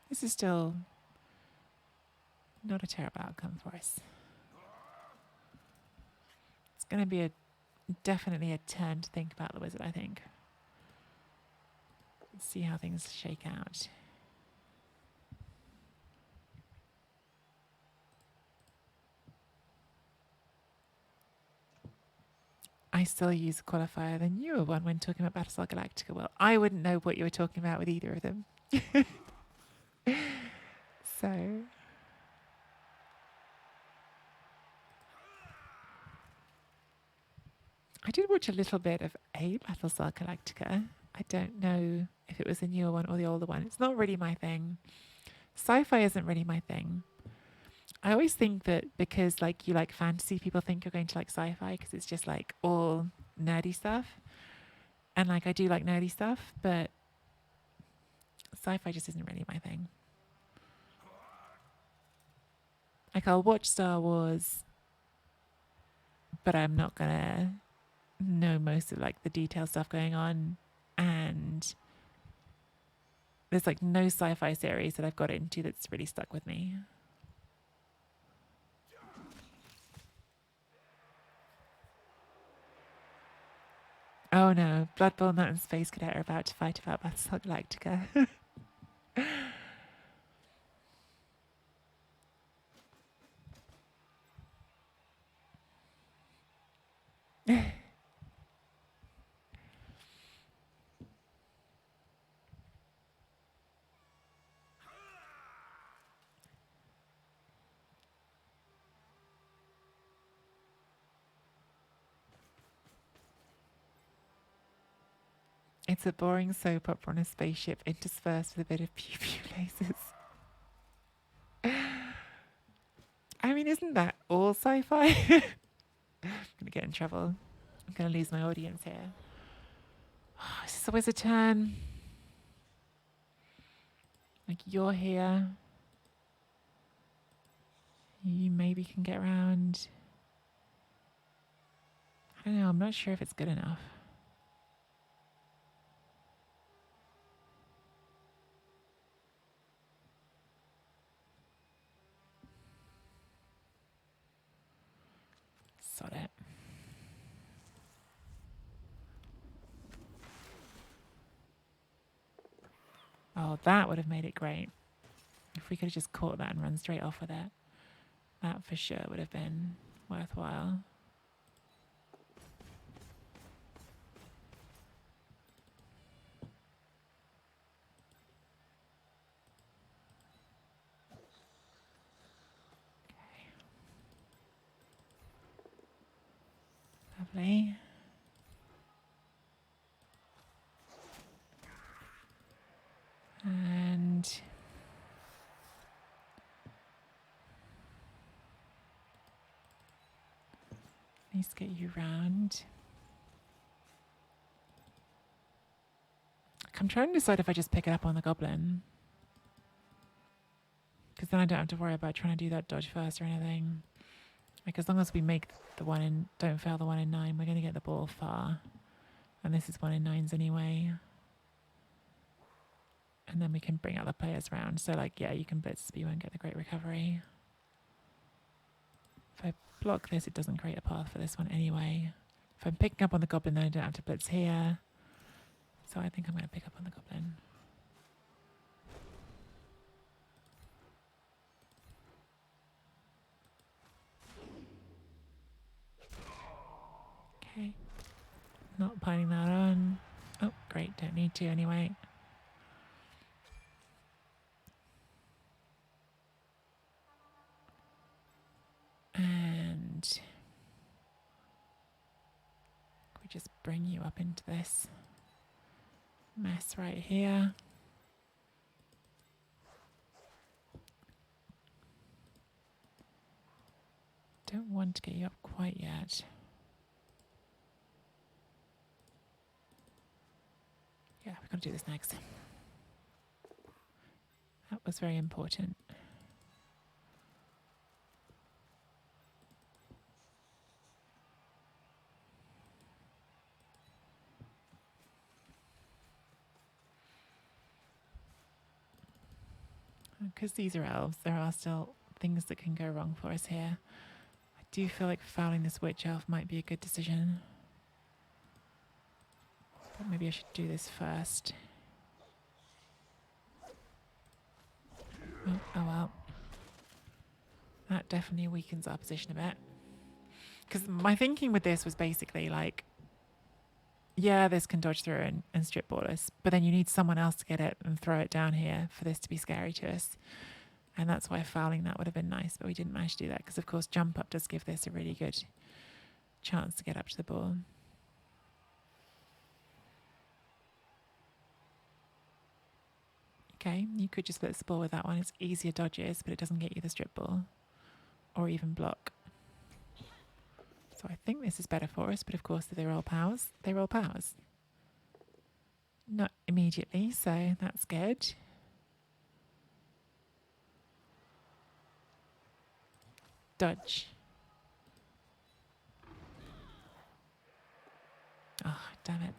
This is still not a terrible outcome for us. It's going to be definitely a turn to think about the wizard, I think. Let's see how things shake out. I still use a qualifier, the newer one, when talking about Battlestar Galactica. Well, I wouldn't know what you were talking about with either of them. So... I did watch a little bit of a Battlestar Galactica. I don't know if it was the newer one or the older one. It's not really my thing. Sci-fi isn't really my thing. I always think that because like you like fantasy, people think you're going to like sci-fi because it's just like all nerdy stuff. And like I do like nerdy stuff, but sci-fi just isn't really my thing. Like I'll watch Star Wars, but I'm not gonna know most of like the detailed stuff going on. And there's like no sci-fi series that I've got into that's really stuck with me. Oh no, Blood Bowl Nut and Space Cadet are about to fight about Battlestar Galactica. It's a boring soap opera on a spaceship interspersed with a bit of pew pew lasers. I mean, isn't that all sci-fi? I'm gonna get in trouble. I'm gonna lose my audience here. Oh, is this always a turn? Like you're here. You maybe can get around. I don't know. I'm not sure if it's good enough. Sod it. Oh, that would have made it great. If we could have just caught that and run straight off with it. That for sure would have been worthwhile. Lovely. And let's get you round. I'm trying to decide if I just pick it up on the goblin. Because then I don't have to worry about trying to do that dodge first or anything. Like, as long as we make the one in, don't fail the 1 in 9, we're going to get the ball far. And this is 1 in 9s anyway. And then we can bring other players around. So, like, yeah, you can blitz, but you won't get the great recovery. If I block this, it doesn't create a path for this one anyway. If I'm picking up on the goblin, then I don't have to blitz here. So I think I'm going to pick up on the goblin. Okay. Not piling that on. Oh, great. Don't need to anyway. And we just bring you up into this mess right here. Don't want to get you up quite yet. Yeah, we've got to do this next. That was very important. Because these are elves, there are still things that can go wrong for us here. I do feel like fouling this witch elf might be a good decision. But maybe I should do this first. Oh well. That definitely weakens our position a bit. Because my thinking with this was basically like, yeah, this can dodge through and strip ball us, but then you need someone else to get it and throw it down here for this to be scary to us. And that's why fouling that would have been nice, but we didn't manage to do that because, of course, jump up does give this a really good chance to get up to the ball. Okay, you could just blitz the ball with that one. It's easier dodges, but it doesn't get you the strip ball or even block. So I think this is better for us, but of course, if they roll powers, they roll powers. Not immediately, so that's good. Dodge. Oh, damn it.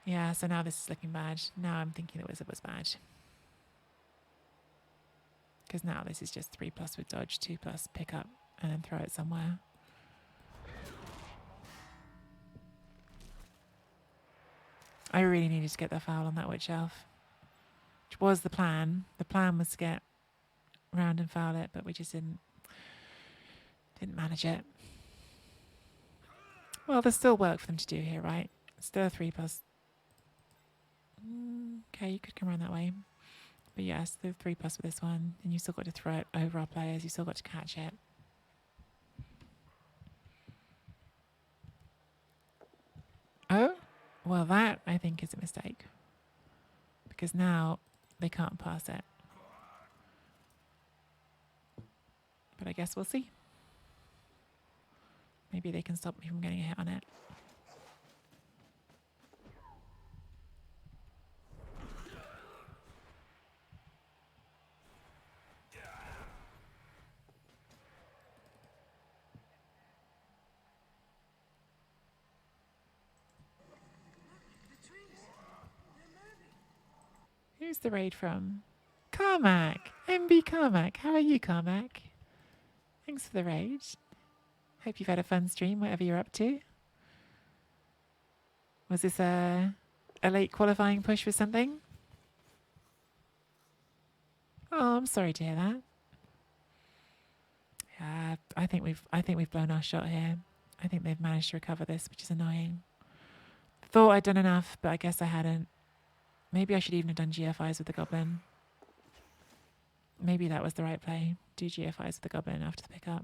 Yeah, so now this is looking bad. Now I'm thinking the wizard was bad. Because now this is just 3+ with dodge, 2+ pick up, and then throw it somewhere. I really needed to get the foul on that witch elf, which was the plan. The plan was to get round and foul it, but we just didn't manage it. Well, there's still work for them to do here, right? Still a 3+. Okay, you could come around that way. But yes, the 3+ with this one. And you still got to throw it over our players. You still got to catch it. Oh, well, that I think is a mistake. Because now they can't pass it. But I guess we'll see. Maybe they can stop me from getting a hit on it. Who's the raid from? Carmack! MB Carmack. How are you, Carmack? Thanks for the raid. Hope you've had a fun stream, whatever you're up to. Was this a late qualifying push for something? Oh, I'm sorry to hear that. Yeah, I think we've blown our shot here. I think they've managed to recover this, which is annoying. Thought I'd done enough, but I guess I hadn't. Maybe I should even have done GFIs with the goblin. Maybe that was the right play. Do GFIs with the goblin after the pickup.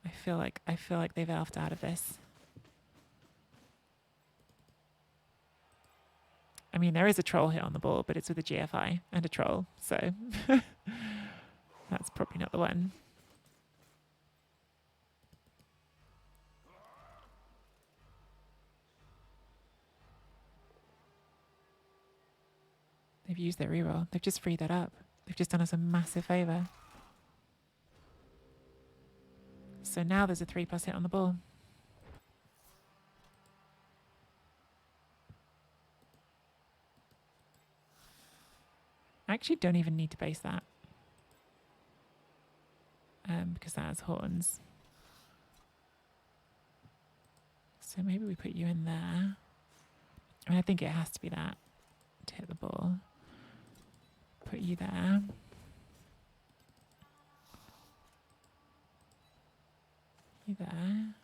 I feel like they've elfed out of this. I mean, there is a troll here on the ball, but it's with a GFI and a troll, so that's probably not the one. They've used their reroll. They've just freed that up. They've just done us a massive favour. So now there's a 3+ hit on the ball. I actually don't even need to base that. Because that has horns. So maybe we put you in there. I mean, I think it has to be that to hit the ball. Put you there. You there.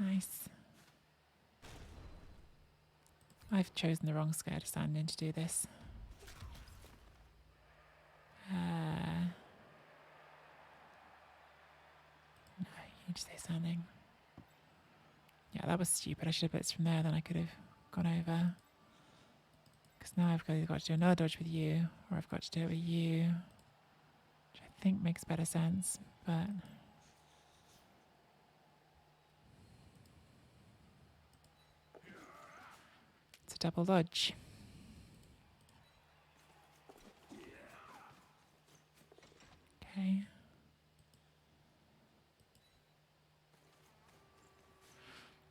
Nice. I've chosen the wrong square to stand in to do this. No, you need to stay standing. Yeah, that was stupid. I should have blitzed from there, then I could have gone over. Because now I've either got to do another dodge with you, or I've got to do it with you. Which I think makes better sense, but... it's a double dodge. Okay.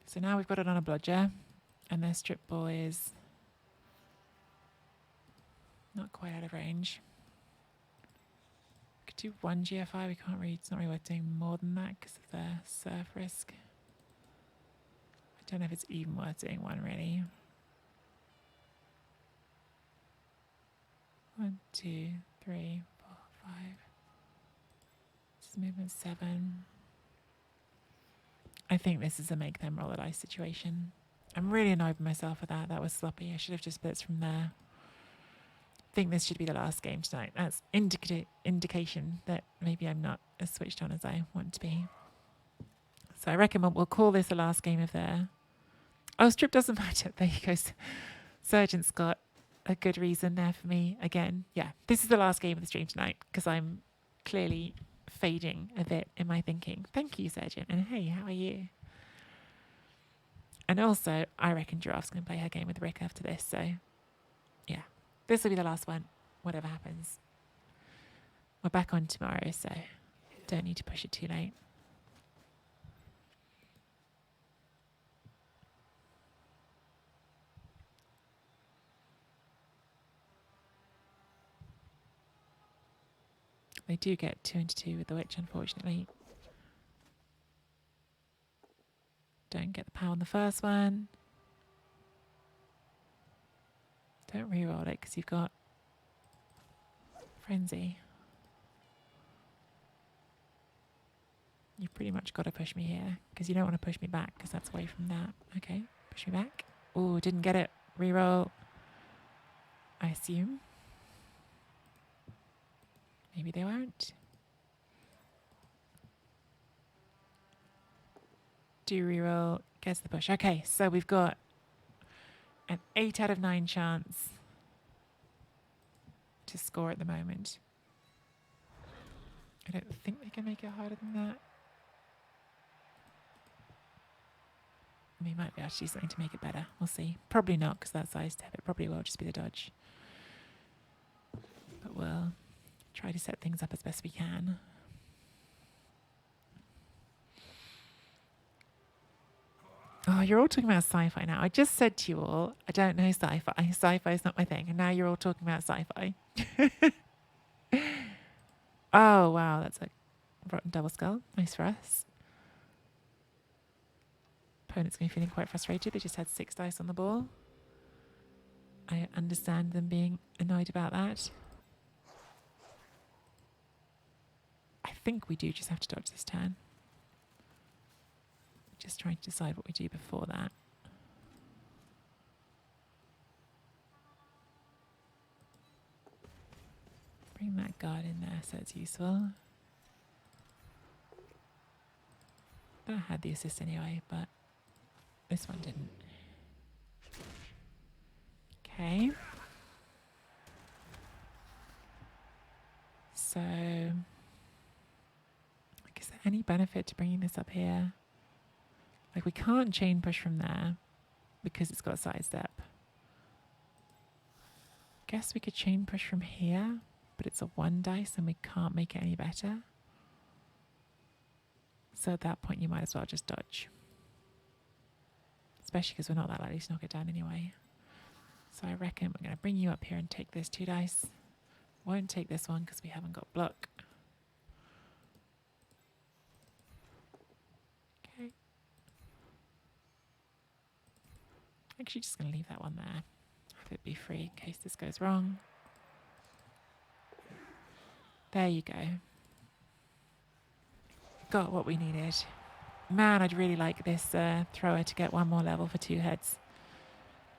So now we've got it on a blodger, and their strip ball is not quite out of range. We could do one GFI, we can't really, it's not really worth doing more than that because of the surf risk. I don't know if it's even worth doing one really. 1, 2, 3, 4, 5. This is movement 7. I think this is a make them roll a dice situation. I'm really annoyed with myself for that. That was sloppy. I should have just blitzed from there. I think this should be the last game tonight. That's indication that maybe I'm not as switched on as I want to be. So I reckon we'll call this the last game of their... oh, strip doesn't matter. There you go. Sergeant's got a good reason there for me. Again, yeah, this is the last game of the stream tonight because I'm clearly fading a bit in my thinking. Thank you, Sergeant. And hey, how are you? And also, I reckon Giraffe's going to play her game with Rick after this. So, yeah, this will be the last one, whatever happens. We're back on tomorrow, so don't need to push it too late. They do get 2 into 2 with the witch, unfortunately. Don't get the power on the first one. Don't reroll it because you've got Frenzy. You've pretty much got to push me here because you don't want to push me back because that's away from that. Okay, push me back. Oh, didn't get it. Reroll. I assume. Maybe they won't. Do reroll. Gets the push. Okay, so we've got an 8 out of 9 chance to score at the moment. I don't think they can make it harder than that. We might be able to do something to make it better. We'll see. Probably not, because that size step. It probably will just be the dodge. But we'll try to set things up as best we can. Oh, you're all talking about sci-fi now. I just said to you all, I don't know sci-fi. Sci-fi is not my thing. And now you're all talking about sci-fi. Oh, wow. That's a rotten double skull. Nice for us. Opponent's going to be feeling quite frustrated. They just had 6 dice on the ball. I understand them being annoyed about that. I think we do just have to dodge this turn. Just trying to decide what we do before that. Bring that guard in there so it's useful. That had the assist anyway, but this one didn't. Okay. So, like, is there any benefit to bringing this up here? Like, we can't chain push from there because it's got a sidestep. Guess we could chain push from here, but it's a 1 dice and we can't make it any better. So at that point, you might as well just dodge. Especially because we're not that likely to knock it down anyway. So I reckon we're going to bring you up here and take this 2 dice. Won't take this one because we haven't got block. Okay. Actually, just going to leave that one there. Have it be free in case this goes wrong. There you go. Got what we needed. Man, I'd really like this thrower to get 1 more level for 2 heads.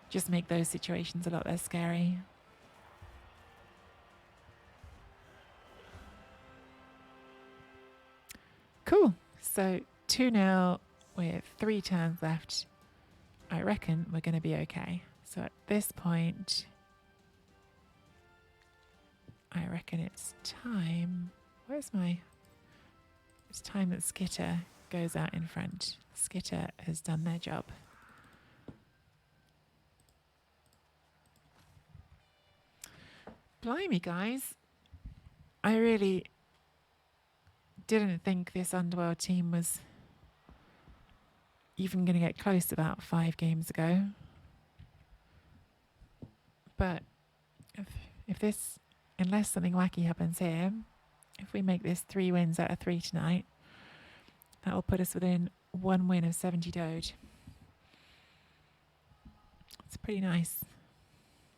Just make those situations a lot less scary. Cool. So 2-0 with 3 turns left. I reckon we're going to be okay. So at this point, I reckon it's time. Where's my... It's time that Skitter goes out in front. Skitter has done their job. Blimey, guys. I really didn't think this Underworld team was even going to get close about 5 games ago. But if this, unless something wacky happens here, if we make this 3 wins out of 3 tonight, that will put us within 1 win of 70 Dode. It's pretty nice.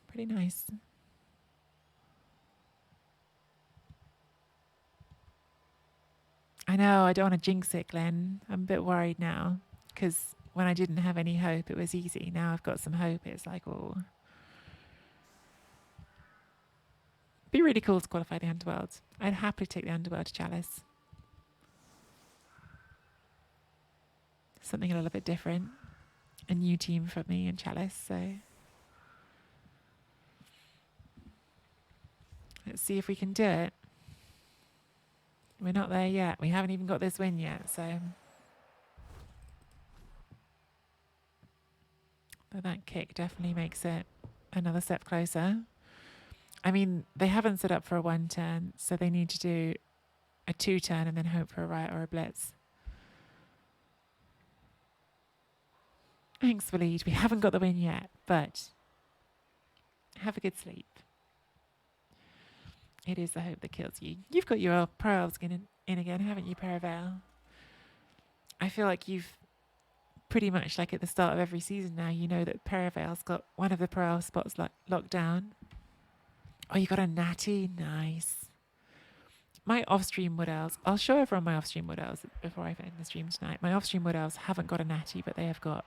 Pretty nice. I know, I don't want to jinx it, Glenn. I'm a bit worried now, because when I didn't have any hope, it was easy. Now I've got some hope. It's like, oh. Be really cool to qualify the Underworld. I'd happily take the Underworld to Chalice. Something a little bit different. A new team for me in Chalice, so... Let's see if we can do it. We're not there yet. We haven't even got this win yet, so... But that kick definitely makes it another step closer. I mean, they haven't set up for a 1 turn, so they need to do a 2 turn and then hope for a riot or a blitz. Thanks, Waleed. We haven't got the win yet, but have a good sleep. It is the hope that kills you. You've got your Pro Elves in again, haven't you, Paravel? I feel like you've pretty much, like at the start of every season now, you know that Paravel's got one of the Pro Elf spots locked down. Oh, you got a natty? Nice. My off-stream Wood Elves, I'll show everyone my off-stream Wood Elves before I end the stream tonight. My off-stream Wood Elves haven't got a natty, but they have got,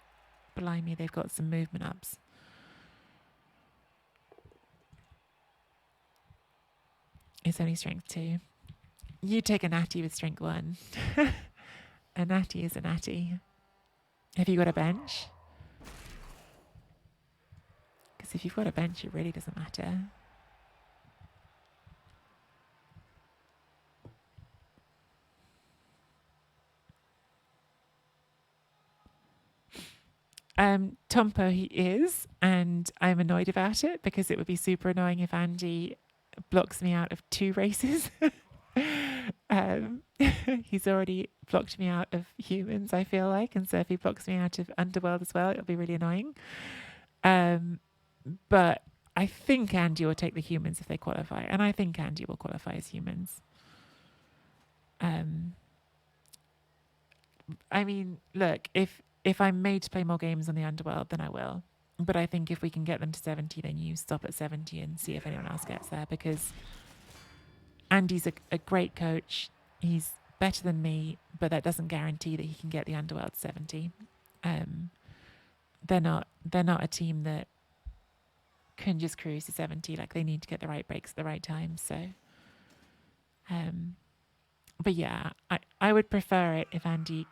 blimey, they've got some movement ups. It's only strength 2. You take a natty with strength 1. A natty is a natty. Have you got a bench? Because if you've got a bench, it really doesn't matter. Tompo, he is, and I'm annoyed about it because it would be super annoying if Andy blocks me out of 2 races. He's already blocked me out of humans, I feel like, and so if he blocks me out of Underworld as well, it'll be really annoying. But I think Andy will take the humans if they qualify, and I think Andy will qualify as humans. I mean, look, if I'm made to play more games on the Underworld, then I will. But I think if we can get them to 70, then you stop at 70 and see if anyone else gets there, because Andy's a great coach. He's better than me, but that doesn't guarantee that he can get the Underworld to 70. They're not a team that can just cruise to 70. Like, they need to get the right breaks at the right time. So, but yeah, I would prefer it if Andy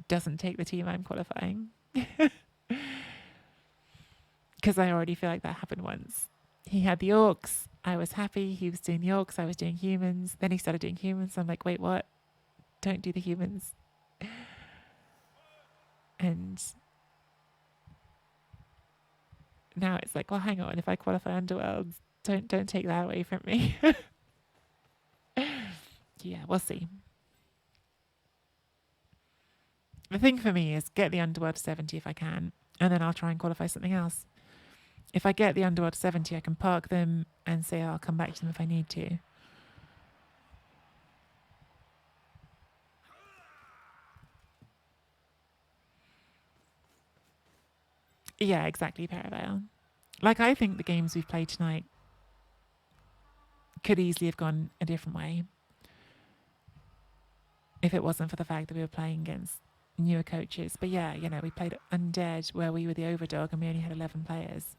doesn't take the team I'm qualifying. Because I already feel like that happened once. He had the orcs. I was happy. He was doing the orcs. I was doing humans. Then he started doing humans. I'm like, wait, what? Don't do the humans. And now it's like, well, hang on. If I qualify Underworld, don't take that away from me. Yeah, we'll see. The thing for me is get the Underworld to 70 if I can, and then I'll try and qualify something else. If I get the Underworld to 70, I can park them and say I'll come back to them if I need to. Yeah, exactly, Paraveil. Like, I think the games we've played tonight could easily have gone a different way if it wasn't for the fact that we were playing against newer coaches. But yeah, you know, we played Undead where we were the overdog and we only had 11 players.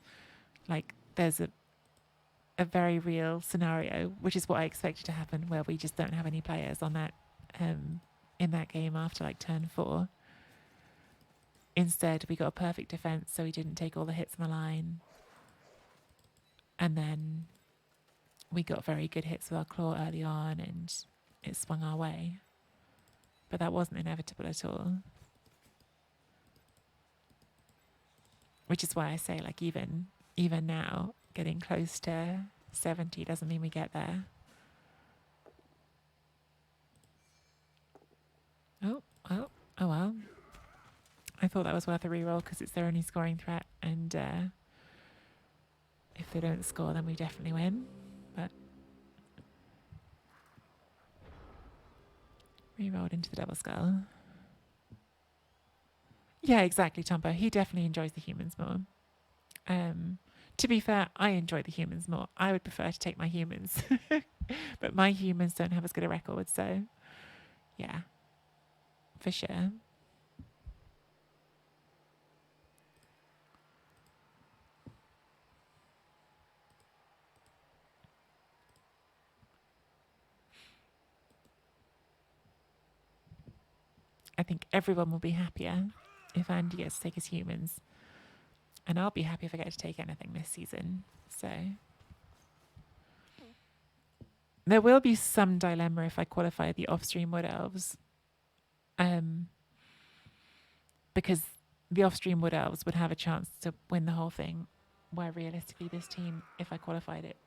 Like, there's a very real scenario, which is what I expected to happen, where we just don't have any players on that in that game after like turn 4. Instead, we got a perfect defense, so we didn't take all the hits on the line. And then we got very good hits with our claw early on, and it swung our way. But that wasn't inevitable at all. Which is why I say, like, even now, getting close to 70 doesn't mean we get there. Oh well. I thought that was worth a reroll because it's their only scoring threat, and if they don't score, then we definitely win. But rerolled into the double skull. Yeah, exactly, Tombo. He definitely enjoys the humans more. To be fair, I enjoy the humans more. I would prefer to take my humans, but my humans don't have as good a record. So, yeah, for sure. I think everyone will be happier if Andy gets to take his humans. And I'll be happy if I get to take anything this season. So there will be some dilemma if I qualify the off-stream Wood Elves. Because the off-stream Wood Elves would have a chance to win the whole thing, where realistically this team, if I qualified it,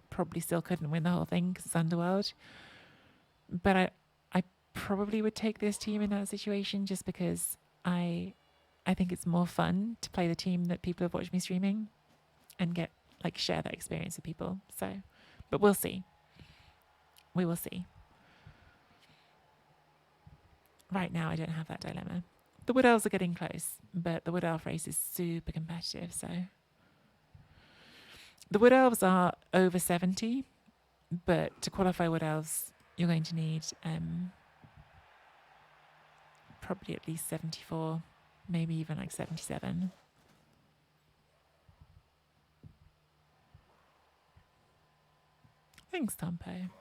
probably still couldn't win the whole thing because it's Underworld. But I probably would take this team in that situation just because I think it's more fun to play the team that people have watched me streaming and get, like, share that experience with people. So, but we'll see. We will see. Right now, I don't have that dilemma. The Wood Elves are getting close, but the Wood Elf race is super competitive. So the Wood Elves are over 70, but to qualify Wood Elves, you're going to need probably at least 74, maybe even like 77. Thanks, Tompo.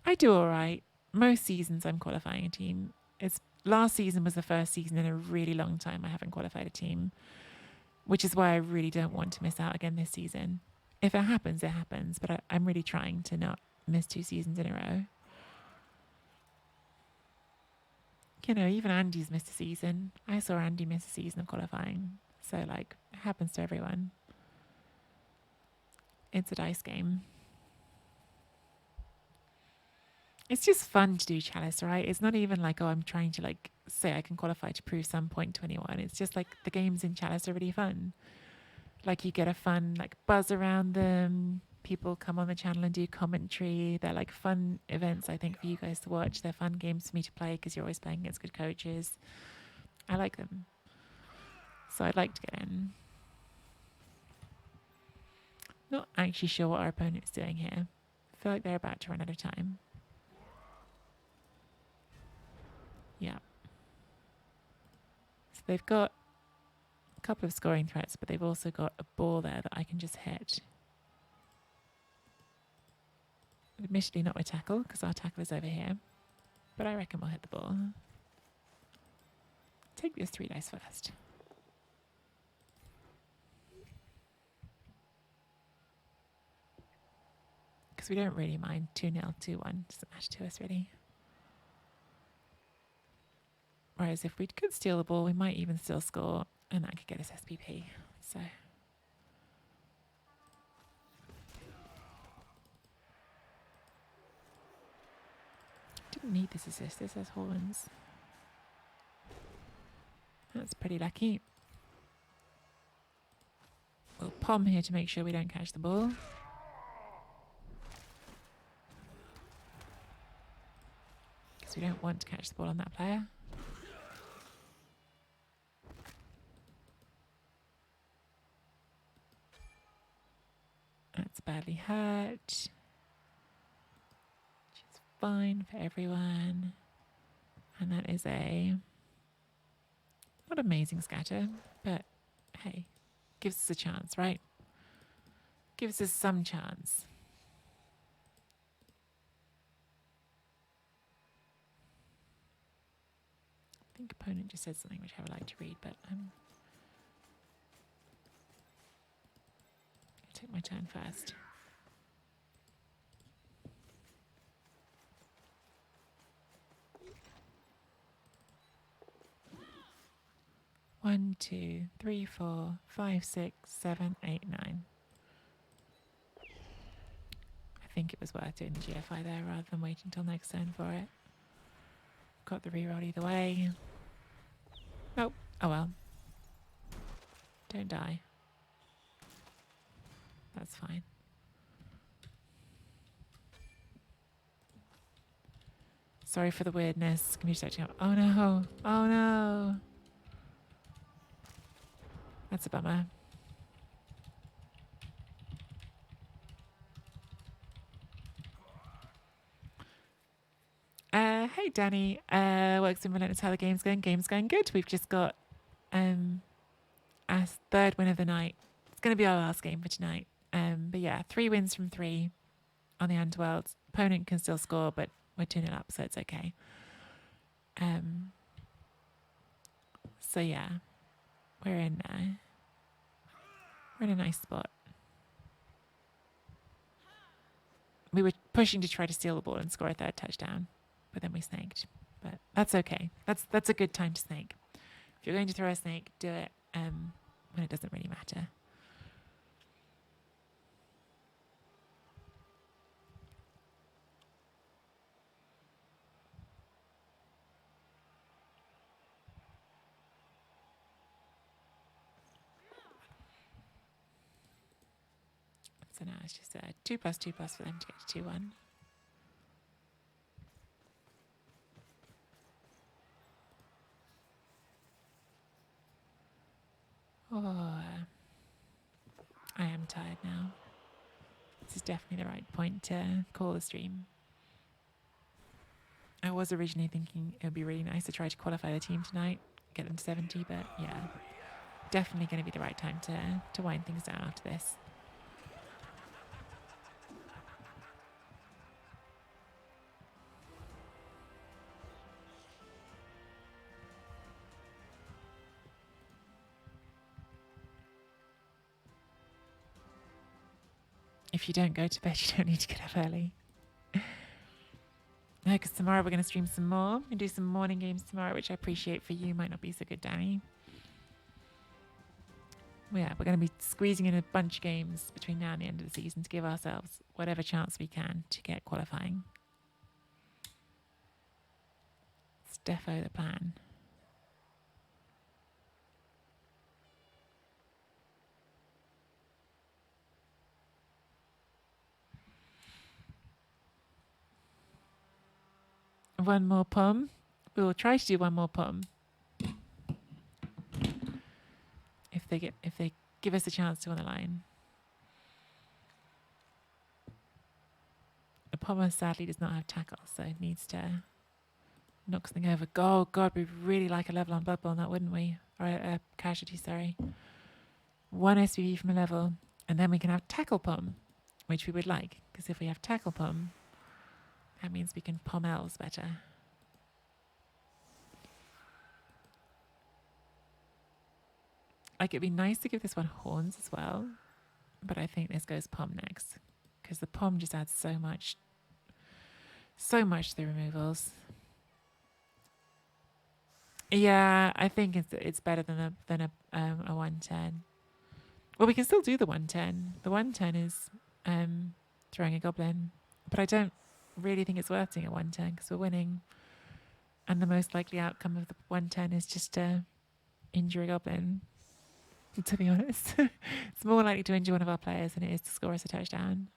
I do all right. Most seasons I'm qualifying a team. It's last season was the first season in a really long time I haven't qualified a team, which is why I really don't want to miss out again this season. If it happens, it happens, but I'm really trying to not miss 2 seasons in a row. You know, even Andy's missed a season. I saw Andy miss a season of qualifying. So, like, it happens to everyone. It's a dice game. It's just fun to do Chalice, right? It's not even like, oh, I'm trying to, like, say I can qualify to prove some point to anyone. It's just like the games in Chalice are really fun. Like, you get a fun, like, buzz around them. People come on the channel and do commentary. They're, like, fun events, I think, for you guys to watch. They're fun games for me to play because you're always playing against good coaches. I like them. So I'd like to get in. Not actually sure what our opponent's doing here. I feel like they're about to run out of time. Yeah. So they've got a couple of scoring threats, but they've also got a ball there that I can just hit. Admittedly not with tackle, because our tackle is over here. But I reckon we'll hit the ball. Take this 3 dice first. Because we don't really mind 2-0, 2-1. Doesn't matter to us, really. Whereas if we could steal the ball, we might even still score, and that could get us SPP. So... didn't need this assist. This has horns. That's pretty lucky. We'll pom here to make sure we don't catch the ball. Because we don't want to catch the ball on that player. That's badly hurt. Which is fine for everyone. And that is a... not amazing scatter, but hey, gives us a chance, right? Gives us some chance. I think opponent just said something which I would like to read, but I'm going to take my turn first. One, 2, 3, 4, 5, 6, 7, 8, 9. I think it was worth doing the GFI there rather than waiting till next turn for it. Got the reroll either way. Nope. Oh well. Don't die. That's fine. Sorry for the weirdness. Computer's acting up. Oh no. Oh no. That's a bummer. Hey Danny, works in Relentless. How the game's going? Game's going good. We've just got our 3rd win of the night. It's going to be our last game for tonight. But yeah, 3 wins from 3 on the Underworld. Opponent can still score, but we're 2-0 up, so it's okay. So yeah, we're in a nice spot. We were pushing to try to steal the ball and score a 3rd touchdown, but then we snaked. But that's okay. That's a good time to snake. If you're going to throw a snake, do it when it doesn't really matter. So now it's just a 2+2+ for them to get to 2-1. Oh, I am tired now. This is definitely the right point to call the stream. I was originally thinking it would be really nice to try to qualify the team tonight, get them to 70, but yeah, definitely going to be the right time to wind things down after this. If you don't go to bed, you don't need to get up early. No, because tomorrow we're going to stream some more and do some morning games tomorrow, which I appreciate for you. Might not be so good, Danny. Well, yeah, we're going to be squeezing in a bunch of games between now and the end of the season to give ourselves whatever chance we can to get qualifying. It's defo the plan. One more pum. We will try to do one more pum. If they give us a chance to on the line. The pommer sadly does not have tackle, so it needs to knock something over. Oh god, we'd really like a level on Blood Bowl on that, wouldn't we? Or a casualty, sorry. One SPV from a level, and then we can have tackle pum, which we would like, because if we have tackle pum, that means we can pom elves better. Like, it'd be nice to give this one horns as well, but I think this goes pom next, because the pom just adds so much to the removals. Yeah, I think it's better than a 110. Well, we can still do the 110. The 110 is throwing a goblin, but I don't really think it's worth doing a 110 because we're winning, and the most likely outcome of the 110 is just to injure a goblin. To be honest, it's more likely to injure one of our players than it is to score us a touchdown.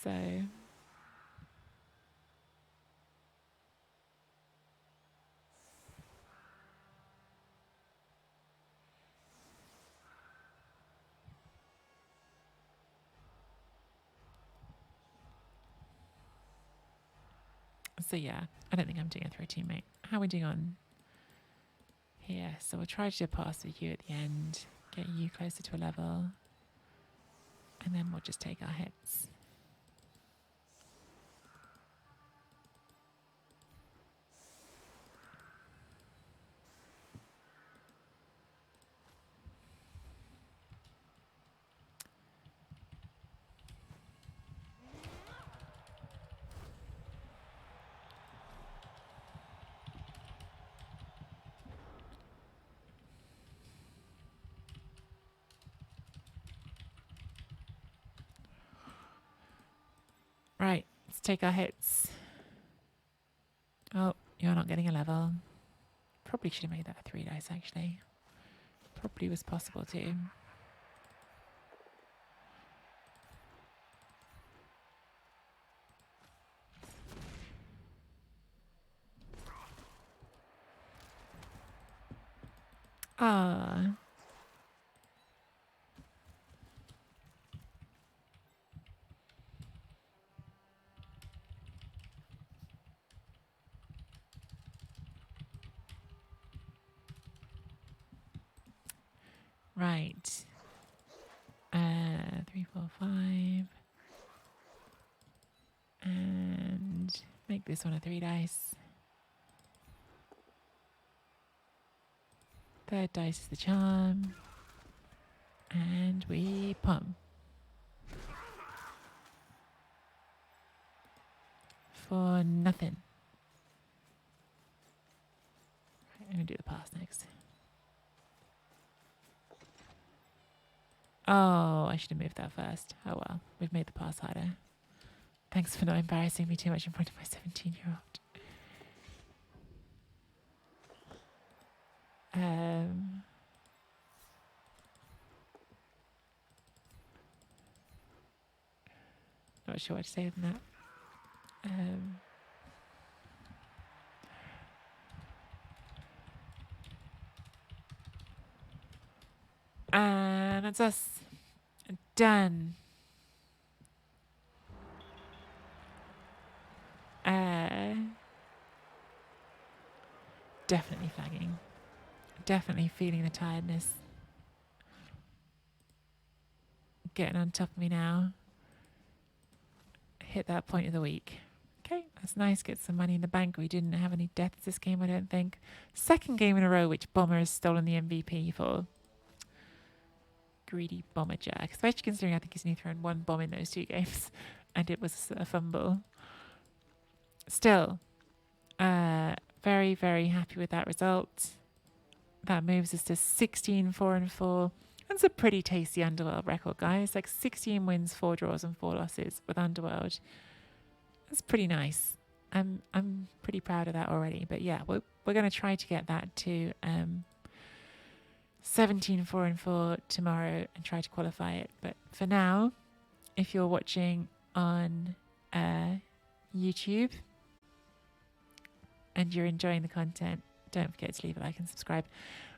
So. So yeah, I don't think I'm doing it through a teammate. How are we doing on here? So we'll try to do a pass with you at the end, get you closer to a level, and then we'll just take our hits. Right, let's take our hits. Oh, you're not getting a level. Probably should have made that a 3 dice, actually. Probably was possible too. Ah. Right. 3, 4, 5. And make this one a 3 dice. Third dice is the charm. And we pump. For nothing. Right, I'm going to do the pass next. Oh, I should have moved that first. Oh well, we've made the pass harder. Thanks for not embarrassing me too much in front of my 17-year-old. Not sure what to say than that. And that's us. Done. Definitely flagging. Definitely feeling the tiredness getting on top of me now. Hit that point of the week. Okay, that's nice. Get some money in the bank. We didn't have any deaths this game, I don't think. Second game in a row which Bomber has stolen the MVP for. greedy bomber jack, especially considering I think he's only thrown one bomb in those 2 games and it was a fumble. Still, very, very happy with that result. That moves us to 16, 4-4. That's a pretty tasty Underworld record, guys. Like 16 wins, 4 draws, and 4 losses with Underworld. That's pretty nice. I'm pretty proud of that already. But yeah, we're going to try to get that to 17, 4-4 tomorrow and try to qualify it. But for now, if you're watching on YouTube and you're enjoying the content, don't forget to leave a like and subscribe.